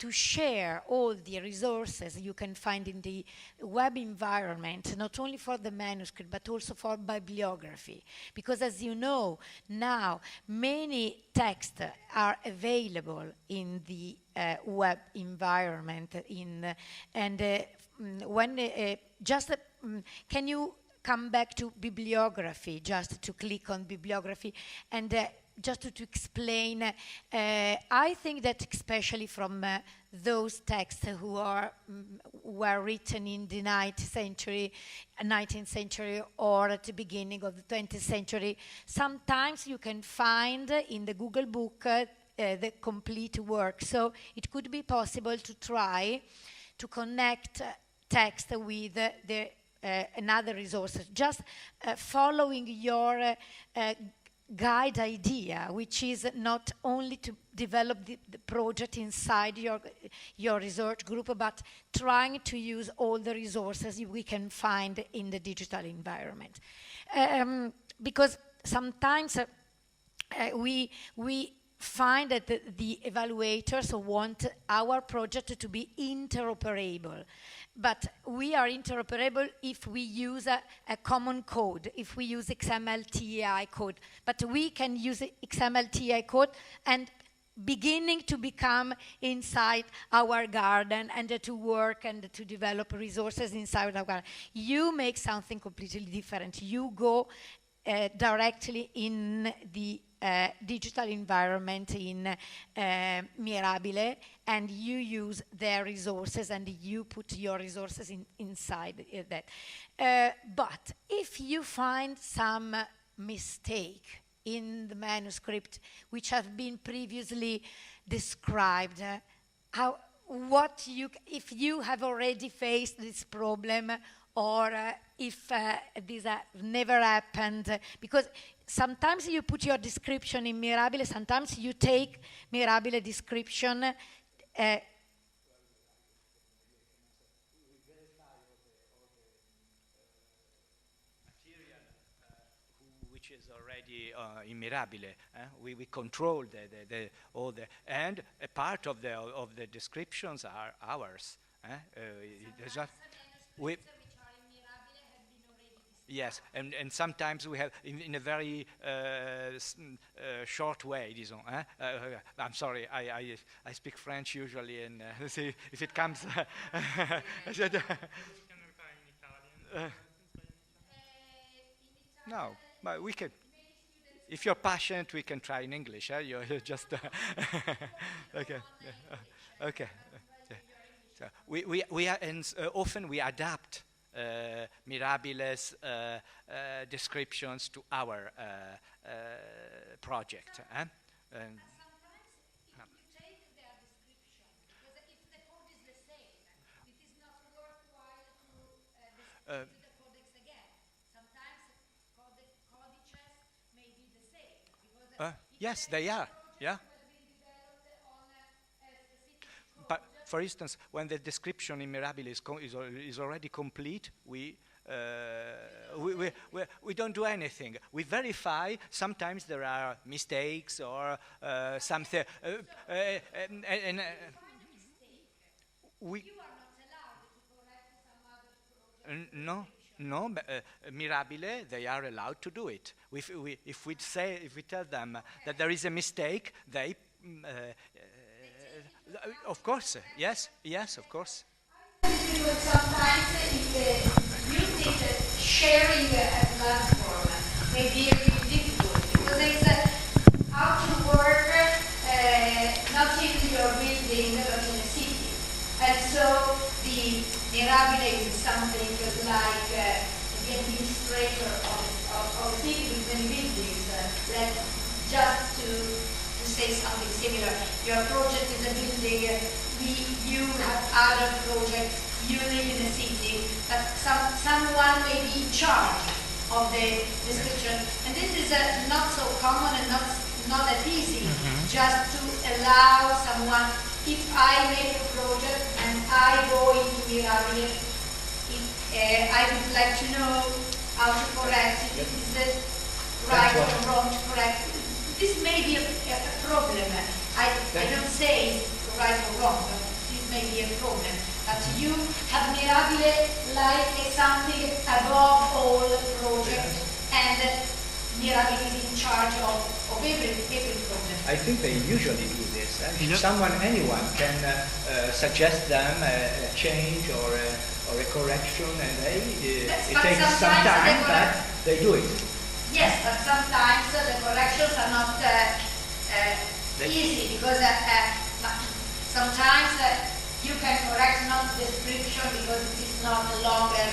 share all the resources you can find in the web environment, not only for the manuscript, but also for bibliography. Because as you know, now many texts are available in the web environment. Can you come back to bibliography, just to click on bibliography, and just to explain, I think that especially from those texts who were written in the 19th century or at the beginning of the 20th century, sometimes you can find in the Google book the complete work. So it could be possible to try to connect text with another resources, just following your guide idea, which is not only to develop the project inside your research group, but trying to use all the resources we can find in the digital environment. Because sometimes we find that the evaluators want our project to be interoperable. But we are interoperable if we use a common code, if we use XML-TEI code. But we can use XML-TEI code and beginning to become inside our garden and to work and to develop resources inside our garden. You make something completely different. You go directly in the digital environment in Mirabile, and you use their resources and you put your resources inside that. But if you find some mistake in the manuscript which have been previously described. If you have already faced this problem, or if this never happened, because sometimes you put your description in Mirabile, sometimes you take Mirabile description. Which is already in Mirabile. We control all the, and a part of the descriptions are ours. Yes, and sometimes we have in a very short way, disons. I'm sorry, I speak French usually, and see if it comes. No, but we can. If you're passionate, we can try in English. You're just okay. Okay. So often we adapt Mirabile's descriptions to our project. Sometimes you take their description, because if the code is the same, it is not worthwhile to describe the codex again. Sometimes codices may be the same. Yes, they are. Yeah. But for instance, when the description in Mirabile is already complete, we don't do anything. We verify. Sometimes there are mistakes or something. We You are not allowed to correct some other project. No, Mirabile, they are allowed to do it. If we tell them that there is a mistake, they, of course, yes, of course. Because sometimes you think that sharing a platform may be really difficult, because it's how to work not in your building but in a city. And so the Mirabile is something like the administrator of a city with many buildings. Just to say something similar, your project is a building, you have other projects, you live in a city, but someone may be in charge of the description. And this is not so common and not that easy, just to allow someone. If I make a project and I go into Mirabile, I would like to know how to correct it. Is it right or wrong to correct it? This may be a problem. I don't say right or wrong, but this may be a problem. But you have Mirabile like something above all project, and Mirabile is in charge of every project. I think they usually do this. Anyone can suggest them a change or a correction, and it takes some time, but they do it. Yes, but sometimes the corrections are not easy, because sometimes you can correct not the description because it is not as long as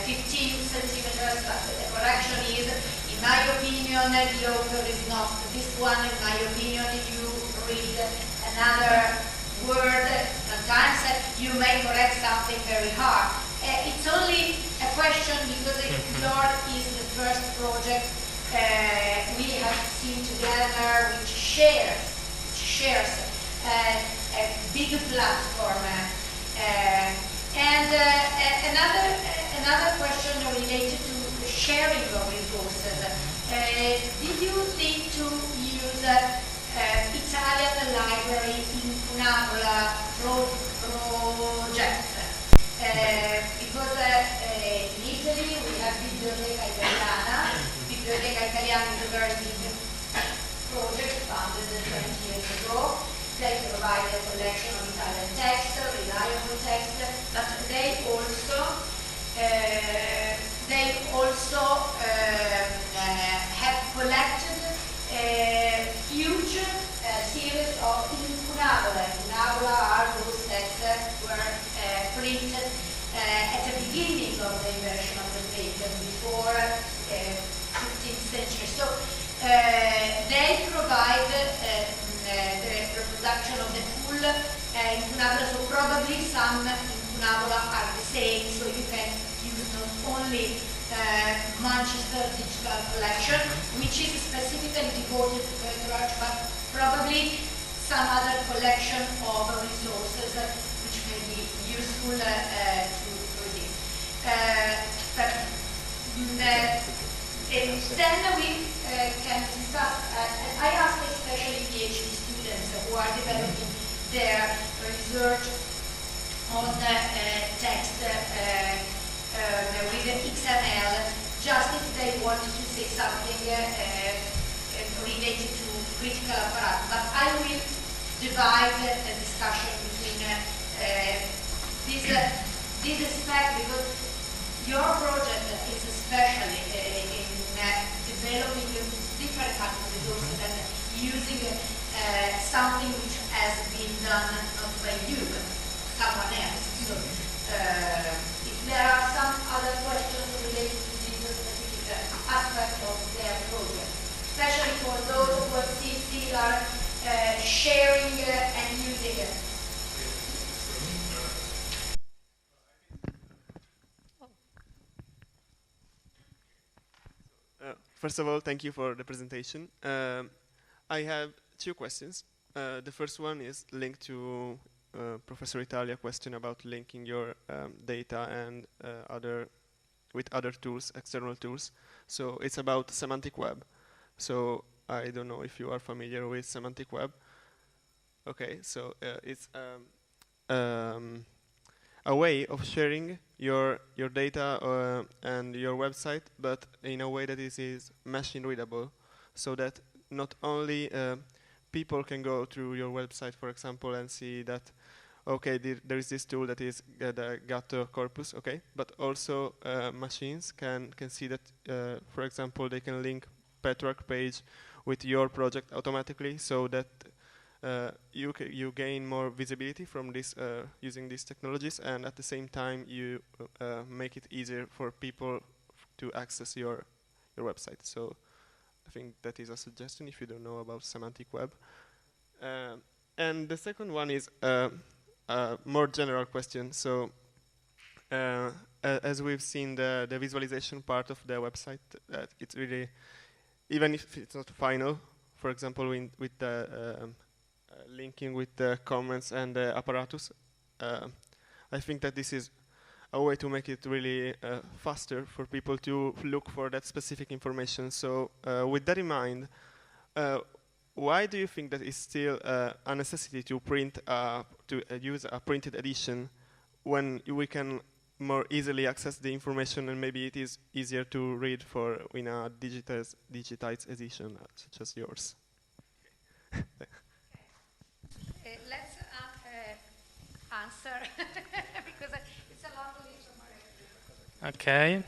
15 centimeters, but the correction is, in my opinion, the author is not this one, in my opinion, you read another word. Sometimes you may correct something very hard. It's only a question because Lord is the first project we have seen together, which shares a big platform. And another question related to the sharing of resources. Did you think to use Italian library in Funavola project? Because in Italy we have Biblioteca Italiana. Biblioteca Italiana is a very big project founded 20 years ago. They provide a collection of Italian text, reliable text, but they also have collected a huge series of Funavola. Funavola are those texts were printed at the beginning of the invention of the paper, before 15th century. So They provide the reproduction of the full incunabula, so probably some incunabula are the same, so you can use not only Manchester Digital Collection, which is specifically devoted to Petrarch, but probably some other collection of resources which may be useful to read. Then we can discuss, I asked especially PhD students who are developing their research on text with XML, just if they wanted to say something related to critical apparatus. But I will divide the discussion between this aspect, because your project is especially in developing different kinds of resources and using something which has been done not by you, but someone else. So, if there are some other questions related to this specific aspect of their project, especially for those who still are sharing and using it. First of all, thank you for the presentation. I have two questions. The first one is linked to Professor Italia's question about linking your data and with other tools, external tools. So it's about semantic web. So I don't know if you are familiar with semantic web. Okay, so it's a way of sharing your data and your website, but in a way that is machine readable, so that not only people can go through your website, for example, and see that, okay, there is this tool that is the Gato Corpus, okay, but also machines can see that, for example, they can link Petrarch page with your project automatically, so that you gain more visibility from this using these technologies, and at the same time you make it easier for people to access your website. So I think that is a suggestion if you don't know about semantic web. And the second one is a more general question. So as we've seen the visualization part of the website, it's really, even if it's not final, for example, with the linking with the comments and the apparatus, I think that this is a way to make it really faster for people to look for that specific information. So with that in mind, why do you think that it's still a necessity to print use a printed edition when we can more easily access the information, and maybe it is easier to read in a digitized edition such as yours? Let's answer because it's a long list of questions. Okay.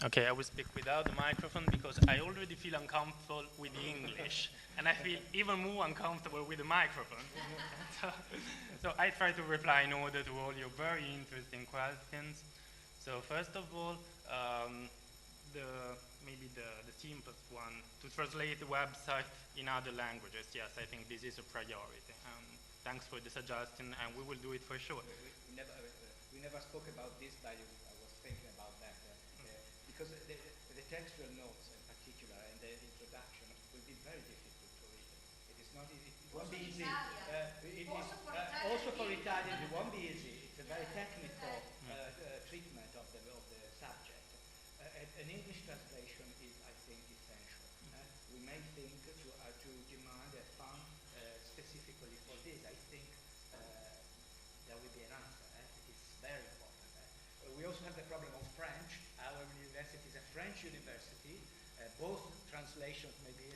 Okay, I will speak without the microphone because I already feel uncomfortable with the English, and I feel even more uncomfortable with the microphone. So I try to reply in order to all your very interesting questions. So first of all, maybe the simplest one, to translate the website in other languages. Yes, I think this is a priority. Thanks for the suggestion, and we will do it for sure. We never spoke about this, but I was thinking about that. Because the textual notes in particular and the introduction will be very difficult to read. It is not easy. It won't be easy. Also for Italian, it won't be easy. It's a very technical treatment of the subject. An English translation is, I think, essential. We may think to demand a fund specifically for this. I think there will be an answer. It is very important. We also have the problem of French. Our university is a French university. Both translations maybe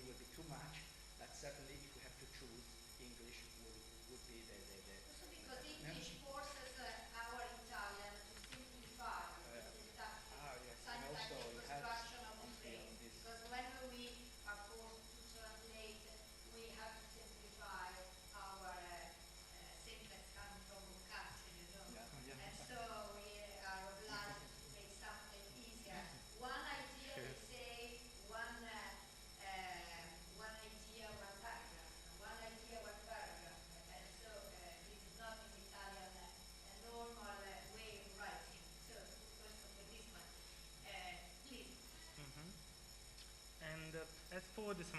will be too much, but certainly if we have to choose, English would be the also because English forces our Italian to simplify the construction of the phrase. Because when we are forced to translate, we have to simplify our syntax coming from vocabulary, you know. And so we are obliged to make something easier. One idea, they say, one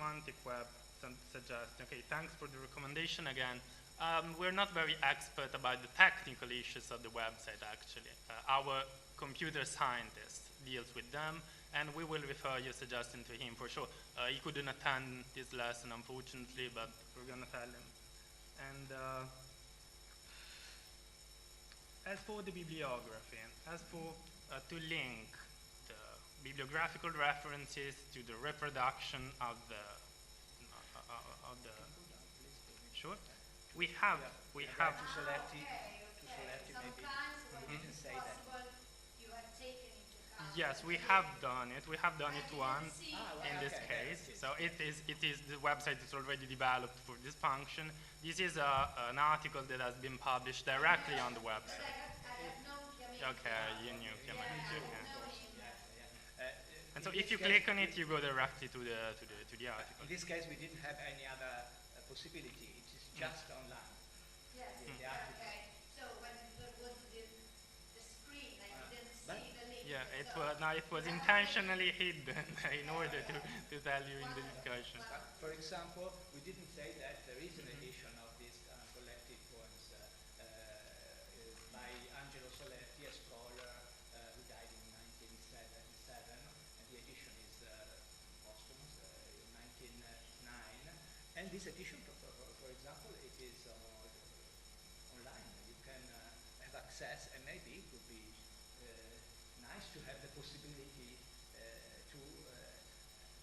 semantic web suggestion. Okay, thanks for the recommendation again. We're not very expert about the technical issues of the website, actually. Our computer scientist deals with them, and we will refer your suggestion to him for sure. He couldn't attend this lesson, unfortunately, but we're going to tell him. And as for the bibliography, as for to link the bibliographical references to the reproduction of the sure. We have to Soletti, maybe. Sometimes Didn't say that. you have taken into account. Yes, we have done it. We have done it once in this okay, case. So it is the website is already developed for this function. This is an article that has been published directly on the website. I have known Chiametti. Okay, you knew Chiametti. Okay. And so if you case, click on it, you go directly to the article. In this case, we didn't have any other possibility. It is just online. Yes, The article. okay. So when people go to the screen, I didn't but- see the link. Yeah, so it was intentionally hidden in order to tell you in the discussion. For example, we didn't say that there is an edition of these collected poems by Angelo Soletti, a scholar who died in 1977, and the edition is posthumous, 1909. And this edition, for example, it is online. You can have access, and maybe it would be nice to have the possibility to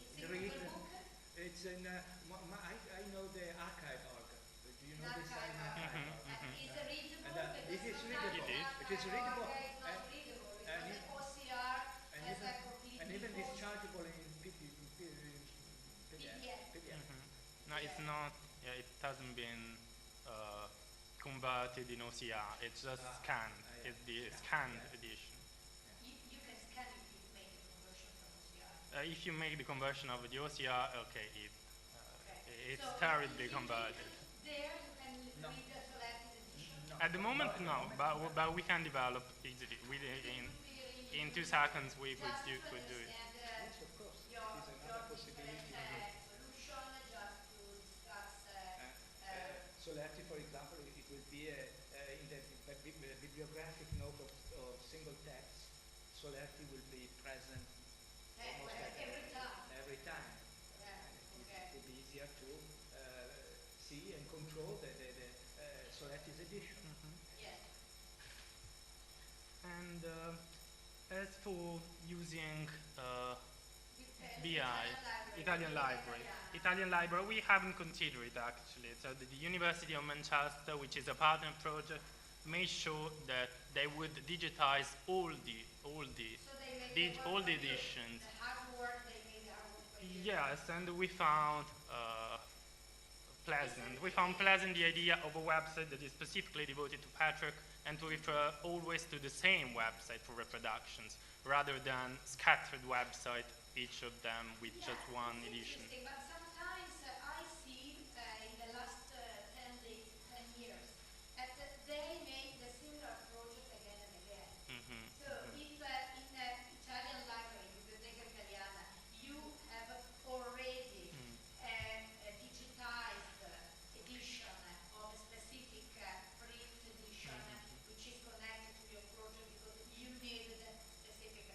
It's in read. Google Book? It's in. I know the archive.org. Do you know this? Archive.org. Archive.org. Is it readable? And, Because it is sometimes readable. It is. It is readable. It's not readable. and Because it- OCR and has even- a completely And even false- dischargeable in PDF. No, it's not. Yeah, it hasn't been converted in OCR. It's just scanned. yeah. It's the scanned edition. You can scan it if you make the conversion from OCR. If you make the conversion of the OCR, okay, Okay. it's So terribly if you converted. There you can No. read the selected edition. At the moment, no, but we can develop easily. In 2 seconds, we could do it. Yes, of course. It is another possibility. Solution just to discuss. Soletti, for example, it will be in the bibliographic note of single text. Soletti will be present almost every time. Okay. It will be easier to see and control the Soletti's edition. Yes. And as for using Italian Italian library, we haven't considered it actually. So the University of Manchester, which is a partner project, made sure that they would digitize all the editions. The hard work they made the hard work for you. Yes, and we found pleasant. We found pleasant the idea of a website that is specifically devoted to Petrarch and to refer always to the same website for reproductions, rather than scattered website, each of them with just one edition. Interesting, but sometimes I see in the last 10 years that they make the similar project again and again. So if in Italian library, Biblioteca Italiana, you have already digitized edition of a specific print edition which is connected to your project because you needed a specific.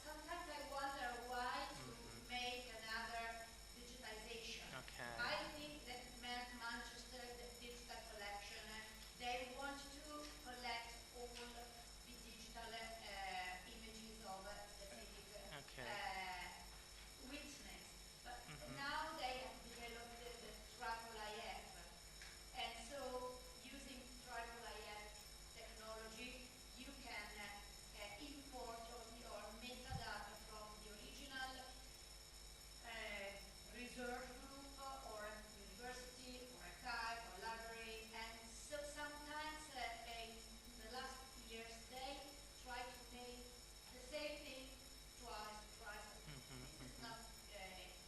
Sometimes I wonder why to make another digitization. Okay. I think that Manchester, the digital collection, they want to collect all the digital images of a specific witness. But now they have developed the IIIF. And so using IIIF technology, you can import your metadata from the original reserve group or university or archive or library. And so sometimes in the last years they try to make the same thing twice. This is not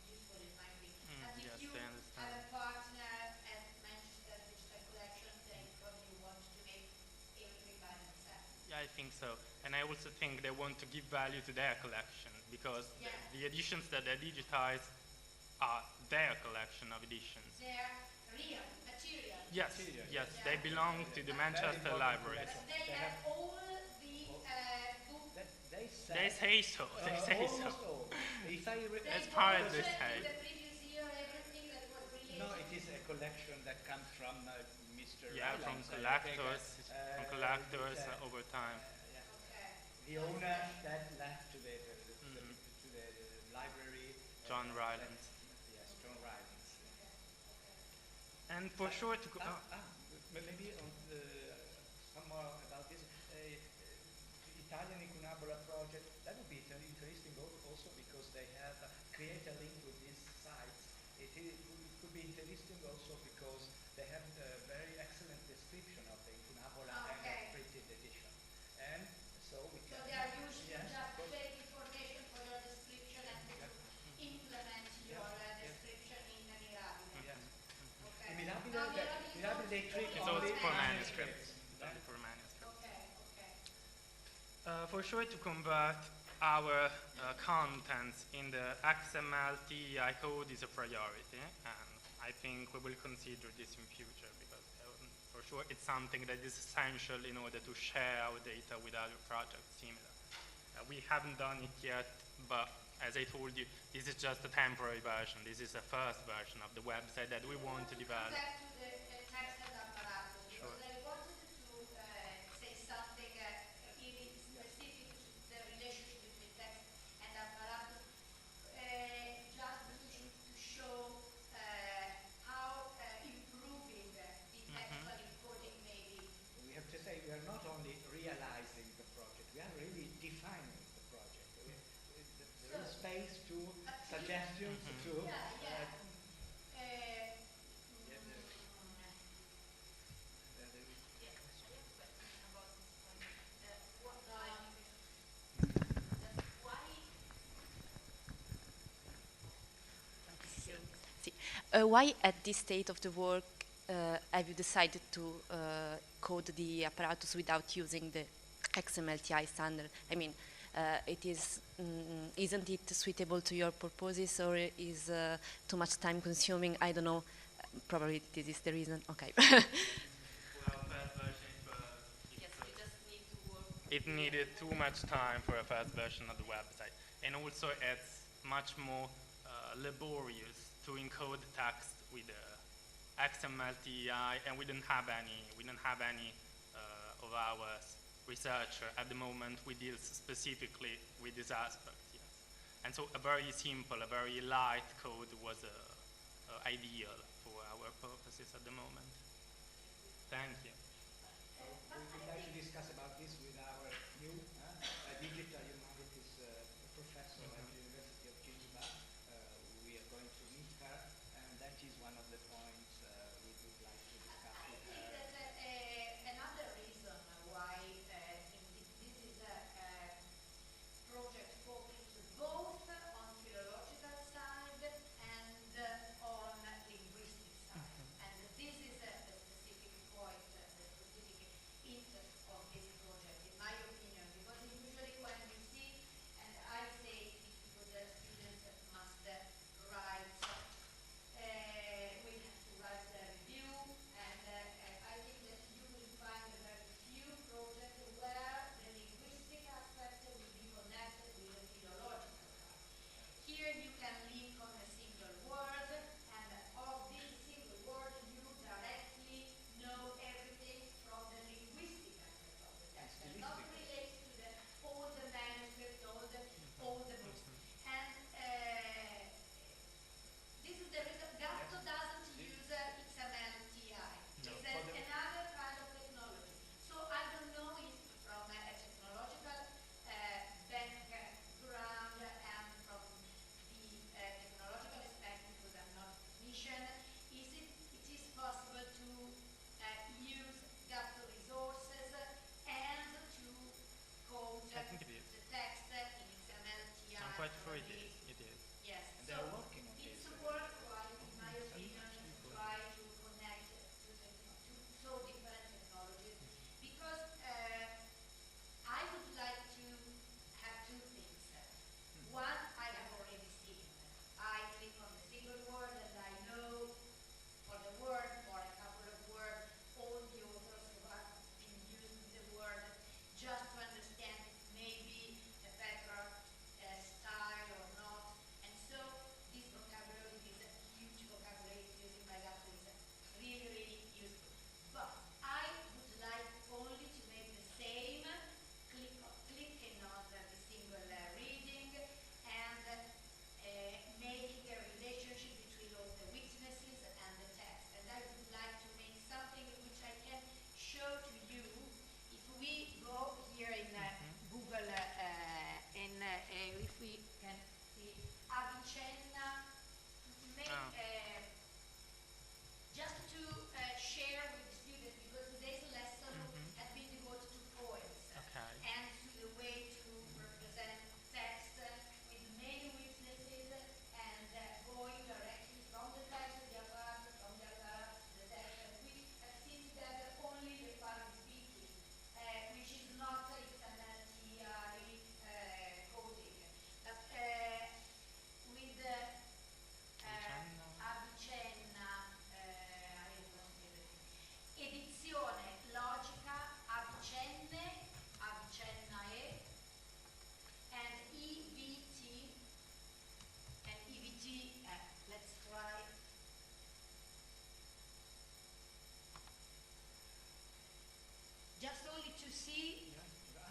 useful in my opinion. But if Yes, you I have understand. a partner as Manchester Digital Collection, they probably want to make everything by themselves. Yeah, I think so. And I also think they want to give value to their collection because the editions that they digitize are their collection of editions. Their real material. Yes, Material, yes, yeah. they belong to the Manchester Libraries. But they have all the books. They say so. They say so. Almost all. If I As far as they in say. the previous year, everything that was related. No, it is a collection that comes from Mr. Yeah, from Rylands, collectors over time. Yeah. Okay. The owner that left to the library. John Rylands. Yes, John Rylands. And for sure to Maybe on some more about this Italian Incunabola project. That would be interesting also because they have created a link with these sites. It could be interesting also because they have a very excellent description of the Incunabola and the printed edition. And so we can. So they are used to yes, just take information for your description and to implement your description in the Mirabile. Yes. Okay. In Mirabile they treat it's only also for manuscripts. manuscripts. Only for manuscripts. Okay. For sure to convert our contents in the XML TEI code is a priority, and I think we will consider this in future because for sure it's something that is essential in order to share our data with other projects similar. We haven't done it yet, but as I told you, this is just a temporary version. This is a first version of the website that we want to develop. Back to the text and apparatus, Sure. because I wanted to say something really specific to the relationship between text and apparatus, just to show how improving the textual encoding may be. We have to say we are not only realizing the project, we are really defining the project. There is space to suggestions to. Why at this state of the work have you decided to code the apparatus without using the XML-TI standard? I mean, isn't it suitable to your purposes, or is too much time consuming? I don't know. Probably this is the reason. Okay. It needed too much time for a first version of the website, and also it's much more laborious to encode text with XML TEI, and we don't have any of our researcher at the moment who deals specifically with this aspect. Yes, and so a very simple, a very light code was ideal for our purposes at the moment. Thank you. We would like to discuss about this with our new digital humanities professor at the University of Geneva. We are going to meet her, and that is one of the points we would like to discuss with her. I think that another reason why this is a project focused both on philological side and on linguistic side. And this is a specific point, the specific interest of this project, in my opinion, because usually when you see, and I say because the students must write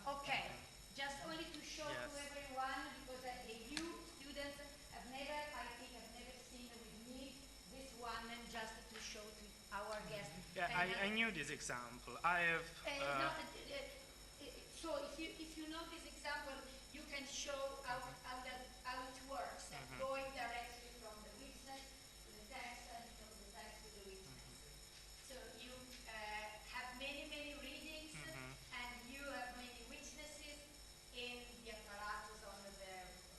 Okay, just only to show Yes. to everyone, because you students have never, I think, have never seen with me this one, and just to show to our guests. Yeah, I knew this example. I have. So if you know this example, you can show how it works, going directly from the witness to the text and from the text to the witness. So you have many readings, and you have many witnesses in the apparatus on the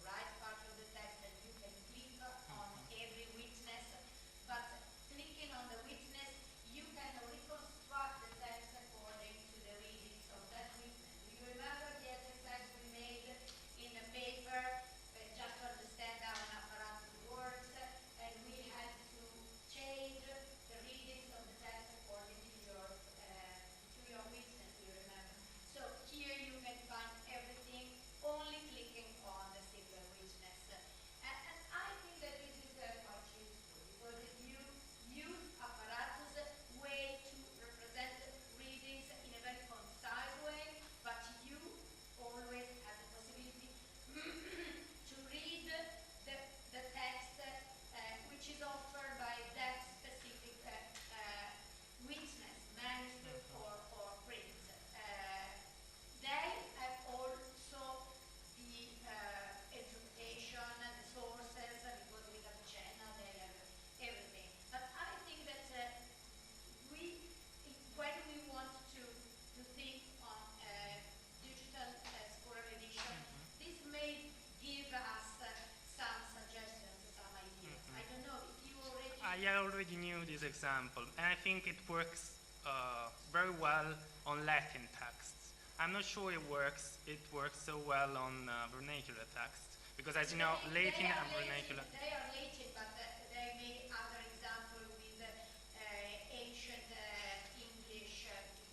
right part of the text, and you can click on every witness. But clicking on the witness, you can reconstruct the text according to the readings of that witness. Do you remember the exercise we made in the paper, just to understand how an apparatus works, and we had to change the readings of the text according to your witness, you remember? So here you can find everything only clicking on the single witness. And I think that this is quite useful, because you use apparatus way to represent readings in a very concise way, but you always have the possibility to read the text which is offered by that specific witness, manuscript or print. They have also the interpretation, the sources, because with Avicenna they have everything. But I think that when we want to think on digital scholarly edition, this may give us some suggestions, some ideas. I don't know if you already... I already knew this example, and I think it works very well on Latin texts. I'm not sure it works so well on vernacular texts, because as you know, Latin and vernacular... They are Latin, but they made other example with ancient English,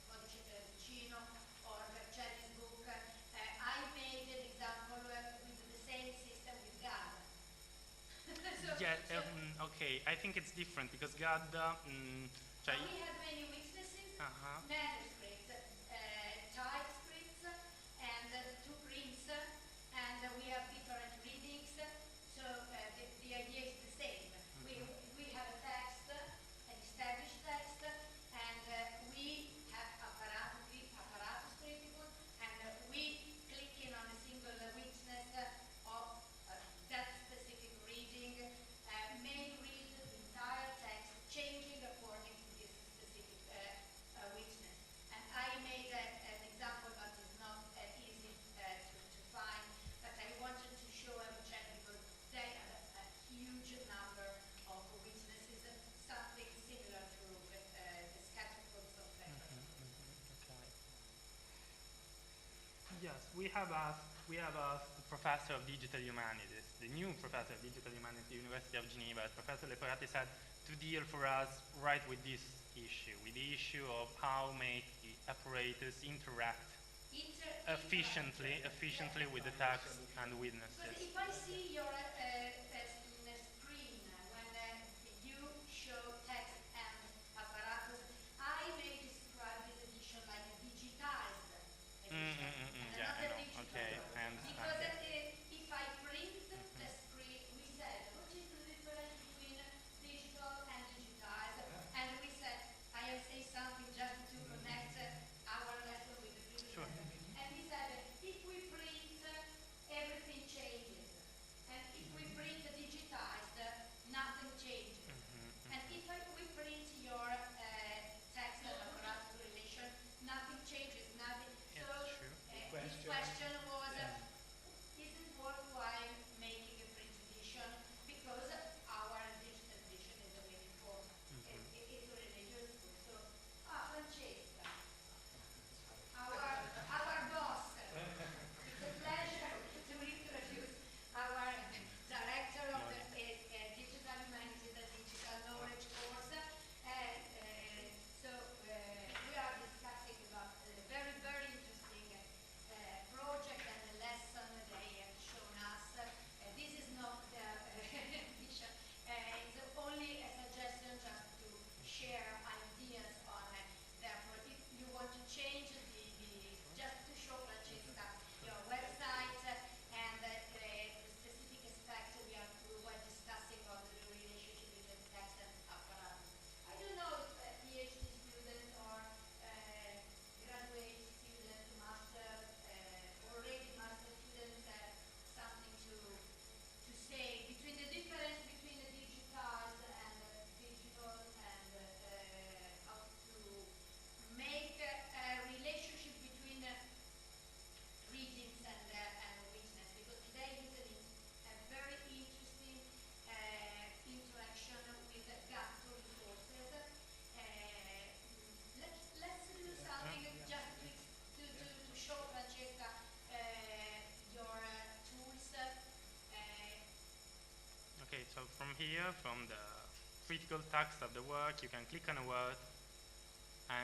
Codice Terracino, or Vercelli's book. I made an example with the same system with Gato. Okay, I think it's different, because Gato... we have many witnesses, manuscripts, typescripts, and two prints, and we have different readings. So the idea is the same. We have a text, an established text, and we have apparatus critical, and we clicking on a single witness of that specific reading may read the entire text, changing according to this specific witness. And I made an example, but it's not easy to find. But I wanted to show Avicenna, because they have a huge number of witnesses, something similar to the scattercodes of Petrarch. Yes, we have asked the Professor of Digital Humanities, the new Professor of Digital Humanities at the University of Geneva, as Professor Leporatti said, to deal for us right with this issue, with the issue of how make the apparatus interact efficiently with the text and witnesses. Because if I see your screen when you show text and apparatus, I may describe this edition like a digitized edition. Yeah, I know. Okay, I understand. Because if I print the screen, we said, what is the difference between digital and digitized? And we said, I am saying something just to connect our lesson with the previous lesson. And we said, if we print, everything changes. And if we print here, from the critical text of the work, you can click on a word,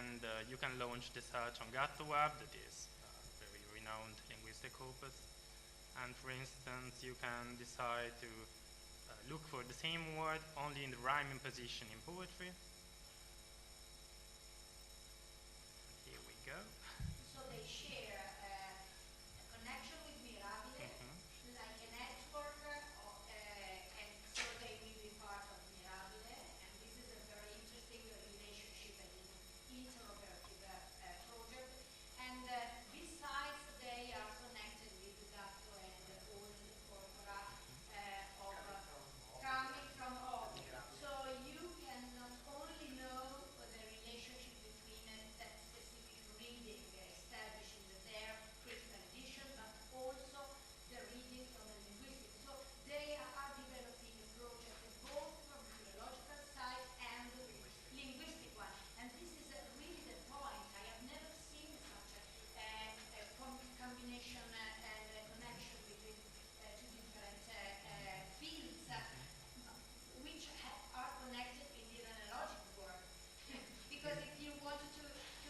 and you can launch the search on Gato web, that is a very renowned linguistic corpus. And for instance, you can decide to look for the same word only in the rhyming position in poetry. And here we go. So they share a connection with Mirabile, like a network, and so they will be part of Mirabile. And this is a very interesting relationship and interoperative project. And besides, they are connected with Gato and all the corpora coming from all. So you can not only know the relationship between that specific reading established in their critical edition, but also the reading from the linguistic. So they are developing a project both from the philological side and the linguistic one. And this is really the point. I have never seen such a combination and a connection between two different fields, which are connected in the analogic work. Because if you wanted to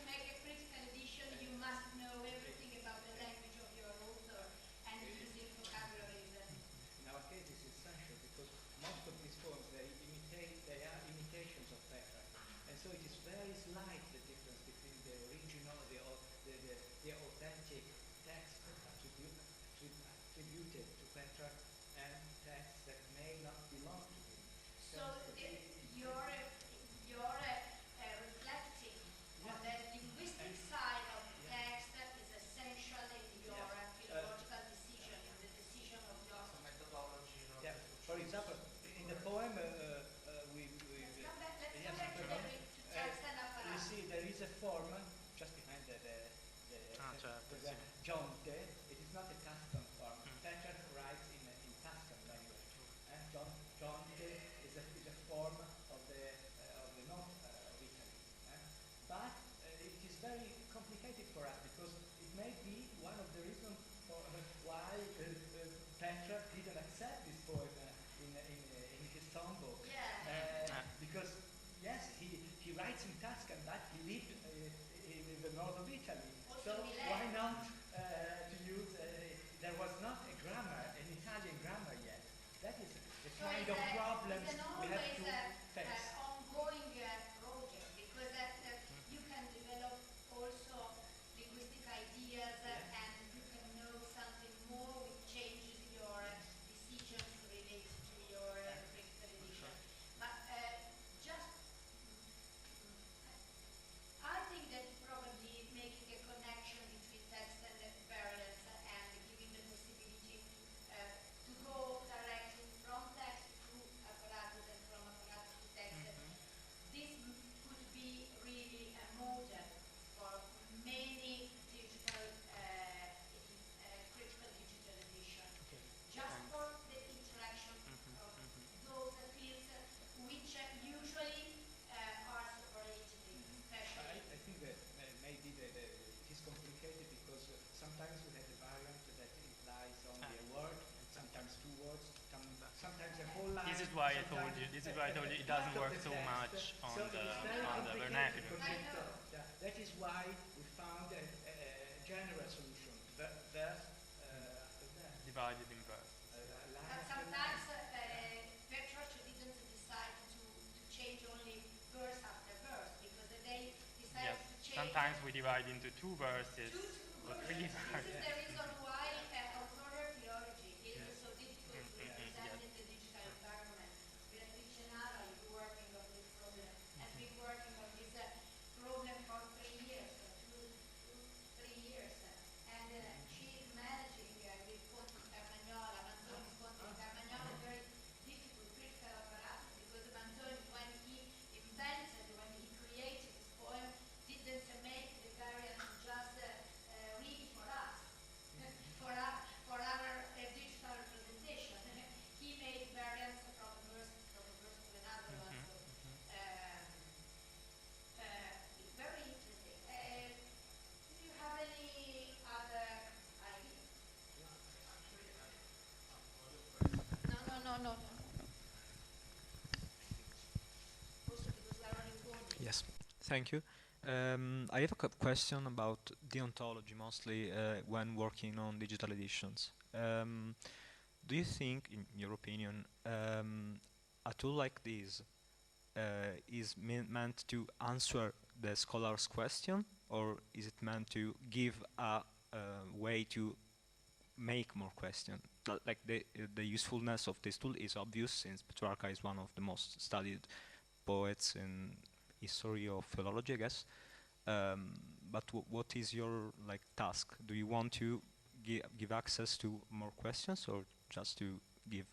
make a critical edition, you must know everything about the language of your author and using vocabularies. In our case, it's essential because most of these forms, they are imitations of Petrarch. And so it is very slight, the difference between the original, the authentic text attributed to Petrarch and texts that may not belong to him. So you're reflecting on the linguistic side of the text is essential in your philological decision, in the decision of your... Yeah. For example, in the poem, Let's come back to the text and you apparatus. see there is a form just behind the Jonte. It is not a Tuscan form. Petrarch writes in Tuscan language. Jonte is a form of the north of Italy. But it is very complicated for us because it may be one of the reasons for why Petrarch didn't accept this poem in his songbook. Yeah. Because yes, he writes in Tuscan, but he lived in the north of Italy. Also So Milan. why not to use? There was not a grammar, an Italian grammar yet. That is the So kind it's of problems it's an we have always to face. ongoing project because you can develop also linguistic ideas and you can know something more which changes your decisions related to your critical edition. But just I think that probably making a connection between text and variants and giving the possibility to go directly from text to apparatus and from apparatus to text, this could be really a model for many digital, critical digital edition. Just for the interaction of those fields which usually are separated in special. I think that maybe it is complicated because sometimes we have a variant that implies only a word, sometimes two words, sometimes a whole line. This is why I told you it doesn't work so much on the vernacular. That is why we found a general solution. Verse after that. Divided in verse. But sometimes Petrarch didn't decide to change only verse after verse because they decided Yes. to change. Sometimes we divide into two verses or three This verses. is the reason why authorial theology is so difficult to represent in the digital environment. Beatrice Nara is working on this problem, has been working on this problem for 3 years, 3 years, and she is managing with Conti Carmagnola, Manzoni Conti Carmagnola, a very difficult critical apparatus because Manzoni, when he created this poem, didn't make the variant just read for us. For Thank you. I have a question about deontology, mostly when working on digital editions. Do you think, in your opinion, a tool like this is meant to answer the scholar's question, or is it meant to give a way to make more questions? Like the usefulness of this tool is obvious, since Petrarch is one of the most studied poets in history of philology, I guess. But what is your task? Do you want to give access to more questions, or just to give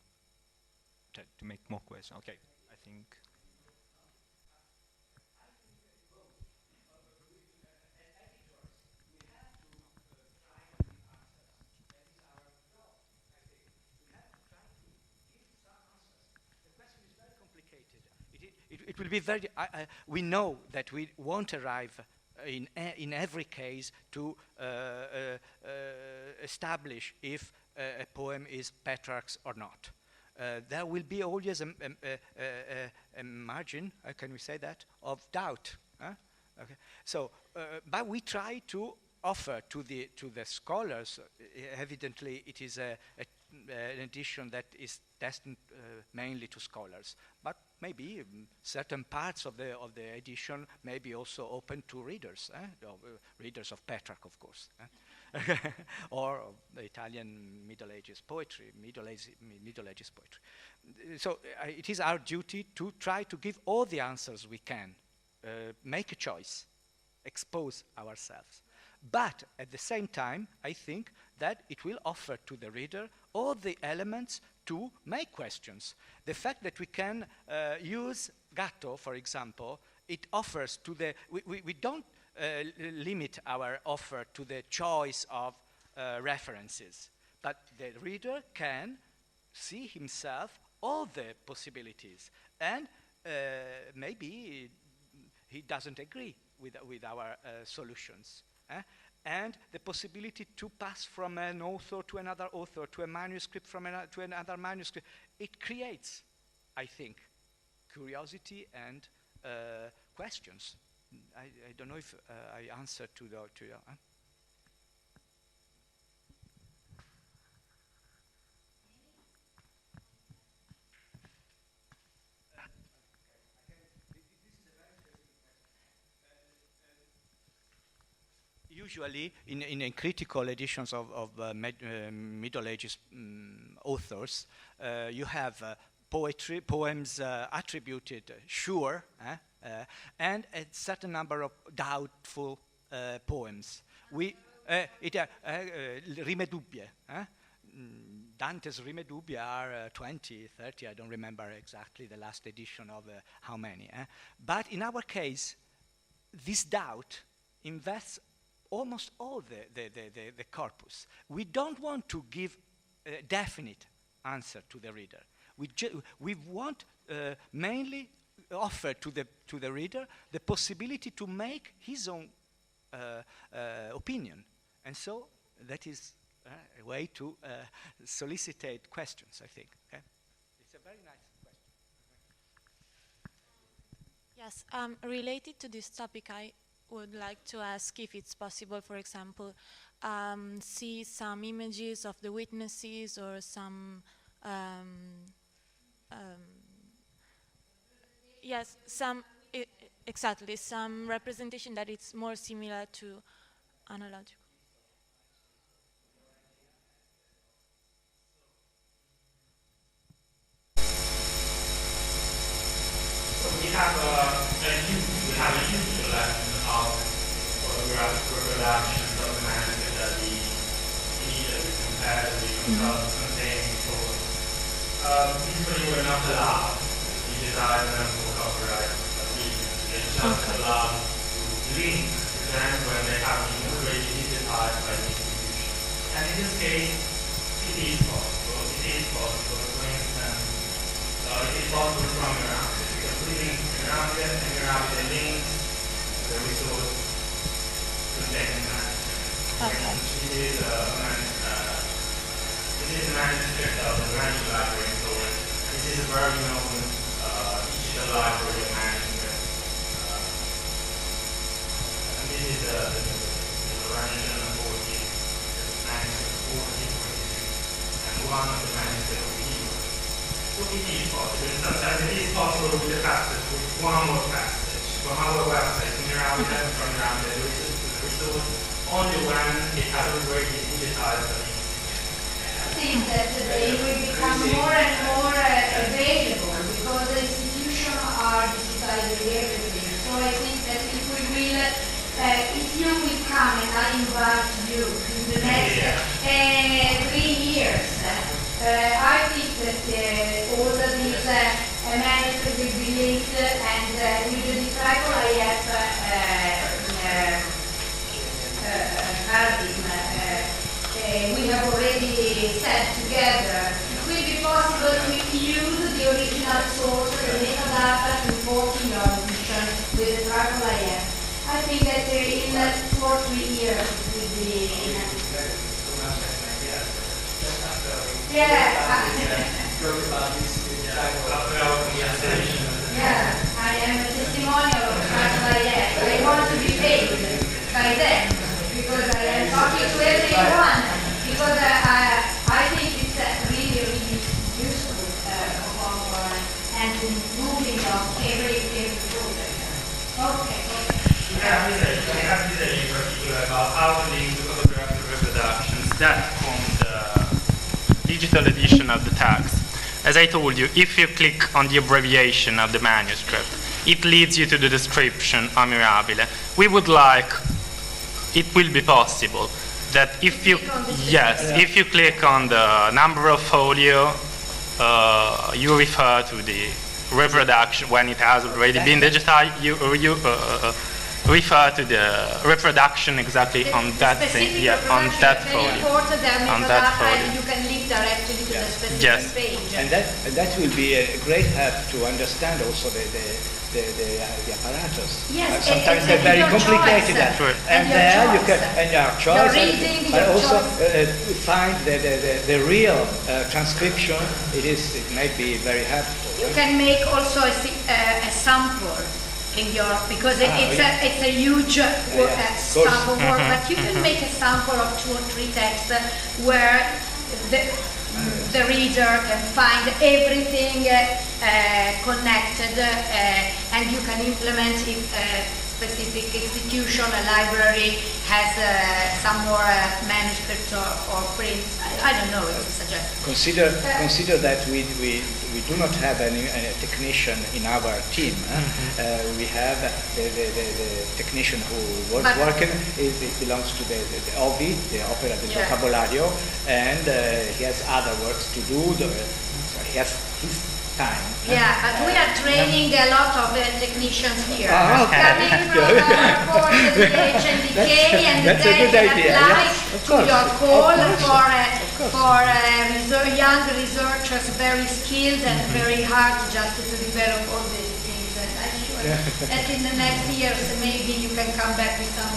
to make more questions? Okay, I think. It will be very. We know that we won't arrive in every case to establish if a poem is Petrarch's or not. There will be always a margin, can we say that, of doubt. Okay. So, but we try to offer to the scholars. Evidently, it is an edition that is destined mainly to scholars, but maybe certain parts of the edition may be also open to readers, readers of Petrarch, of course, or the Italian Middle Ages poetry, Middle Ages poetry. So it is our duty to try to give all the answers we can, make a choice, expose ourselves. But at the same time, I think that it will offer to the reader all the elements to make questions. The fact that we can use Gato, for example, it offers to the, we don't limit our offer to the choice of references, but the reader can see himself all the possibilities, and maybe he doesn't agree with our solutions. And the possibility to pass from an author to another author, to a manuscript to another manuscript, it creates, I think, curiosity and questions. I don't know if I answered to your. Usually, in critical editions of Middle Ages authors, you have poems attributed sure, and a certain number of doubtful poems. Rime dubbie. Dante's Rime dubbie are 20, 30, I don't remember exactly the last edition of how many. But in our case, this doubt invests almost all the corpus. We don't want to give a definite answer to the reader. We want mainly offer to the reader the possibility to make his own opinion. And so that is a way to solicit questions, I think. Okay? It's a very nice question. Yes, related to this topic, I would like to ask if it's possible, for example, see some images of the witnesses or some yes, exactly, some representation that it's more similar to analogical. So we have a huge collection of photographic reproductions of the manuscript that we immediately compare to the results contained before. Usually we're not allowed to digitize them for copyright reasons. They're just allowed to link to them when they have been already digitized by the institution. And in this case, it is possible. It is possible, for instance, it is possible from Iraq. You can put it in Iraq and Iraq the links to the resource containing that. It is a manuscript of the Grand Library in Bologna. This is a very known digital library of manuscripts. and one of the manuscripts of Hebrew. So it is possible, sometimes it is possible with the passage, with one more passage from our website, from around the resource, only when it has already digitized the link. I think that they will become more and more available because the institutions are digitizing everything. So I think that if we will, if you will come and I invite you in the next 3 years, I think that all of these manuscripts will be linked, and with the disciple I have we have already said together, it will be possible to use the original source, the metadata, to import in your edition with the triple IF. I think that in 2 or 3 years it will be yeah, I am a testimonial of triple IF. I want to be paid by them because I am talking to everyone. Because I think it's really, really useful and moving of every project. Okay. I have to say in particular about how to link the photographic reproductions that from the digital edition of the text. As I told you, if you click on the abbreviation of the manuscript, it leads you to the description of Mirabile. We would like, it will be possible, that if you if you click on the number of folio, you refer to the reproduction when it has already been digitized. You refer to the reproduction exactly on that thing, on that folio. On that folio. You can link directly to the specific page. And that will be a great help to understand also the apparatus. Yes, sometimes they're very complicated. And there you can, and your choice, but also find the real transcription. It may be very helpful. You can make also a sample in your, because it's a huge sample work, but you can make a sample of 2 or 3 texts where the reader can find everything connected, and you can implement if a specific institution, a library has some more manuscripts or prints. I don't know, it's a suggestion. Consider that we do not have any technician in our team. We have the technician who was working. It belongs to the OVI, the Opera del Vocabolario, and he has other works to do. He has his time. Yeah, but we are training a lot of technicians here. Okay. Coming from our course in the DHDK, and that's they a good idea. apply Yes, to your call for young researchers, very skilled and very hard just to develop all these things. And I'm sure that in the next years maybe you can come back with some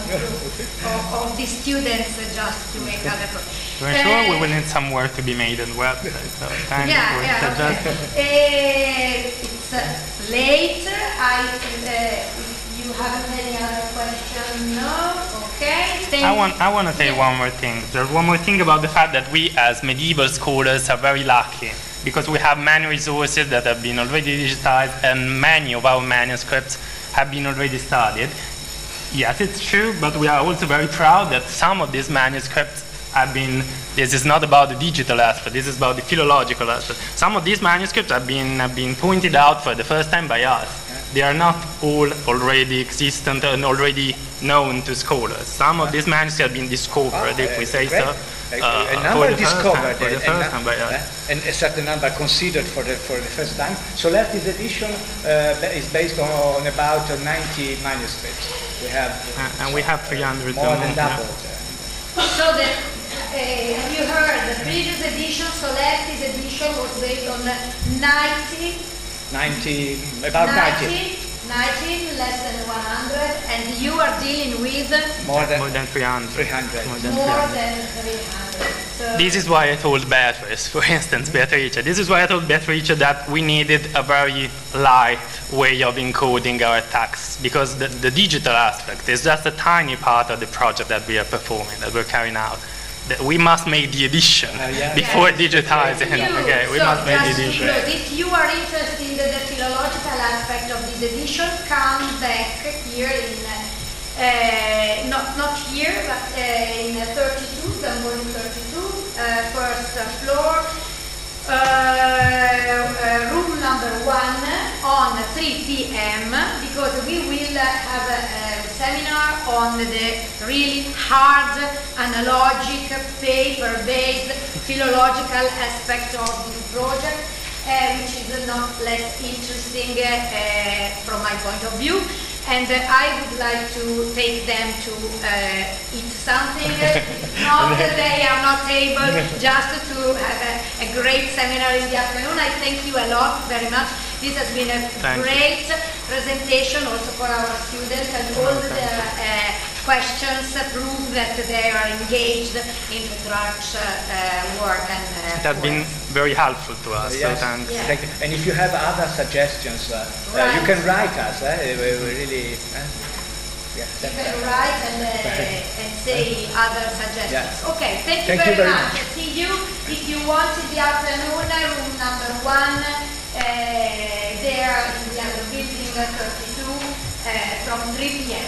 of the students just to make other projects. I'm sure we will need some work to be made on the website. So thank you for suggesting. It's late. If you haven't any other question, no? Okay. I want to say one more thing. There's one more thing about the fact that we as medieval scholars are very lucky because we have many resources that have been already digitized and many of our manuscripts have been already studied. Yes, it's true, but we are also very proud that some of these manuscripts have been, this is not about the digital aspect, this is about the philological aspect. Some of these manuscripts have been pointed out for the first time by us. They are not all already existent and already known to scholars. Some of these manuscripts have been discovered, if we say so. A number discovered, and a certain number considered for the first time. So Solerti's edition is based on about 90 manuscripts. We have and we have 300 more than double. So have you heard the previous edition, Solerti's edition, was based on 90, about 90. 90, less than 100, and you are dealing with more than 300. More than 300. This is why I told Beatrice, for instance, Beatrice, this is why I told Beatrice that we needed a very light way of encoding our text, because the digital aspect is just a tiny part of the project that we are performing, that we're carrying out. We must make the edition before digitizing. Okay, we must make the edition. If you are interested in the philological aspect of this edition, come back here in, not here, but in 32, the volume 32, first floor, room number 1 on 3 p.m. because we will have a seminar on the really hard, analogic, paper-based philological aspect of this project, which is not less interesting from my point of view. And I would like to take them to eat something. Not that they are not able just to have a great seminar in the afternoon. I thank you a lot, very much. This has been a great presentation also for our students, and all the questions prove that they are engaged in Petrarch's work. And it has been very helpful to us, so thanks. Yeah. Thank you. And if you have other suggestions, you can write us. We really, you can write and say other suggestions. Yeah. Okay, thank you very much. See you if you want in the afternoon, room number 1, there in the other building 32 from 3 p.m.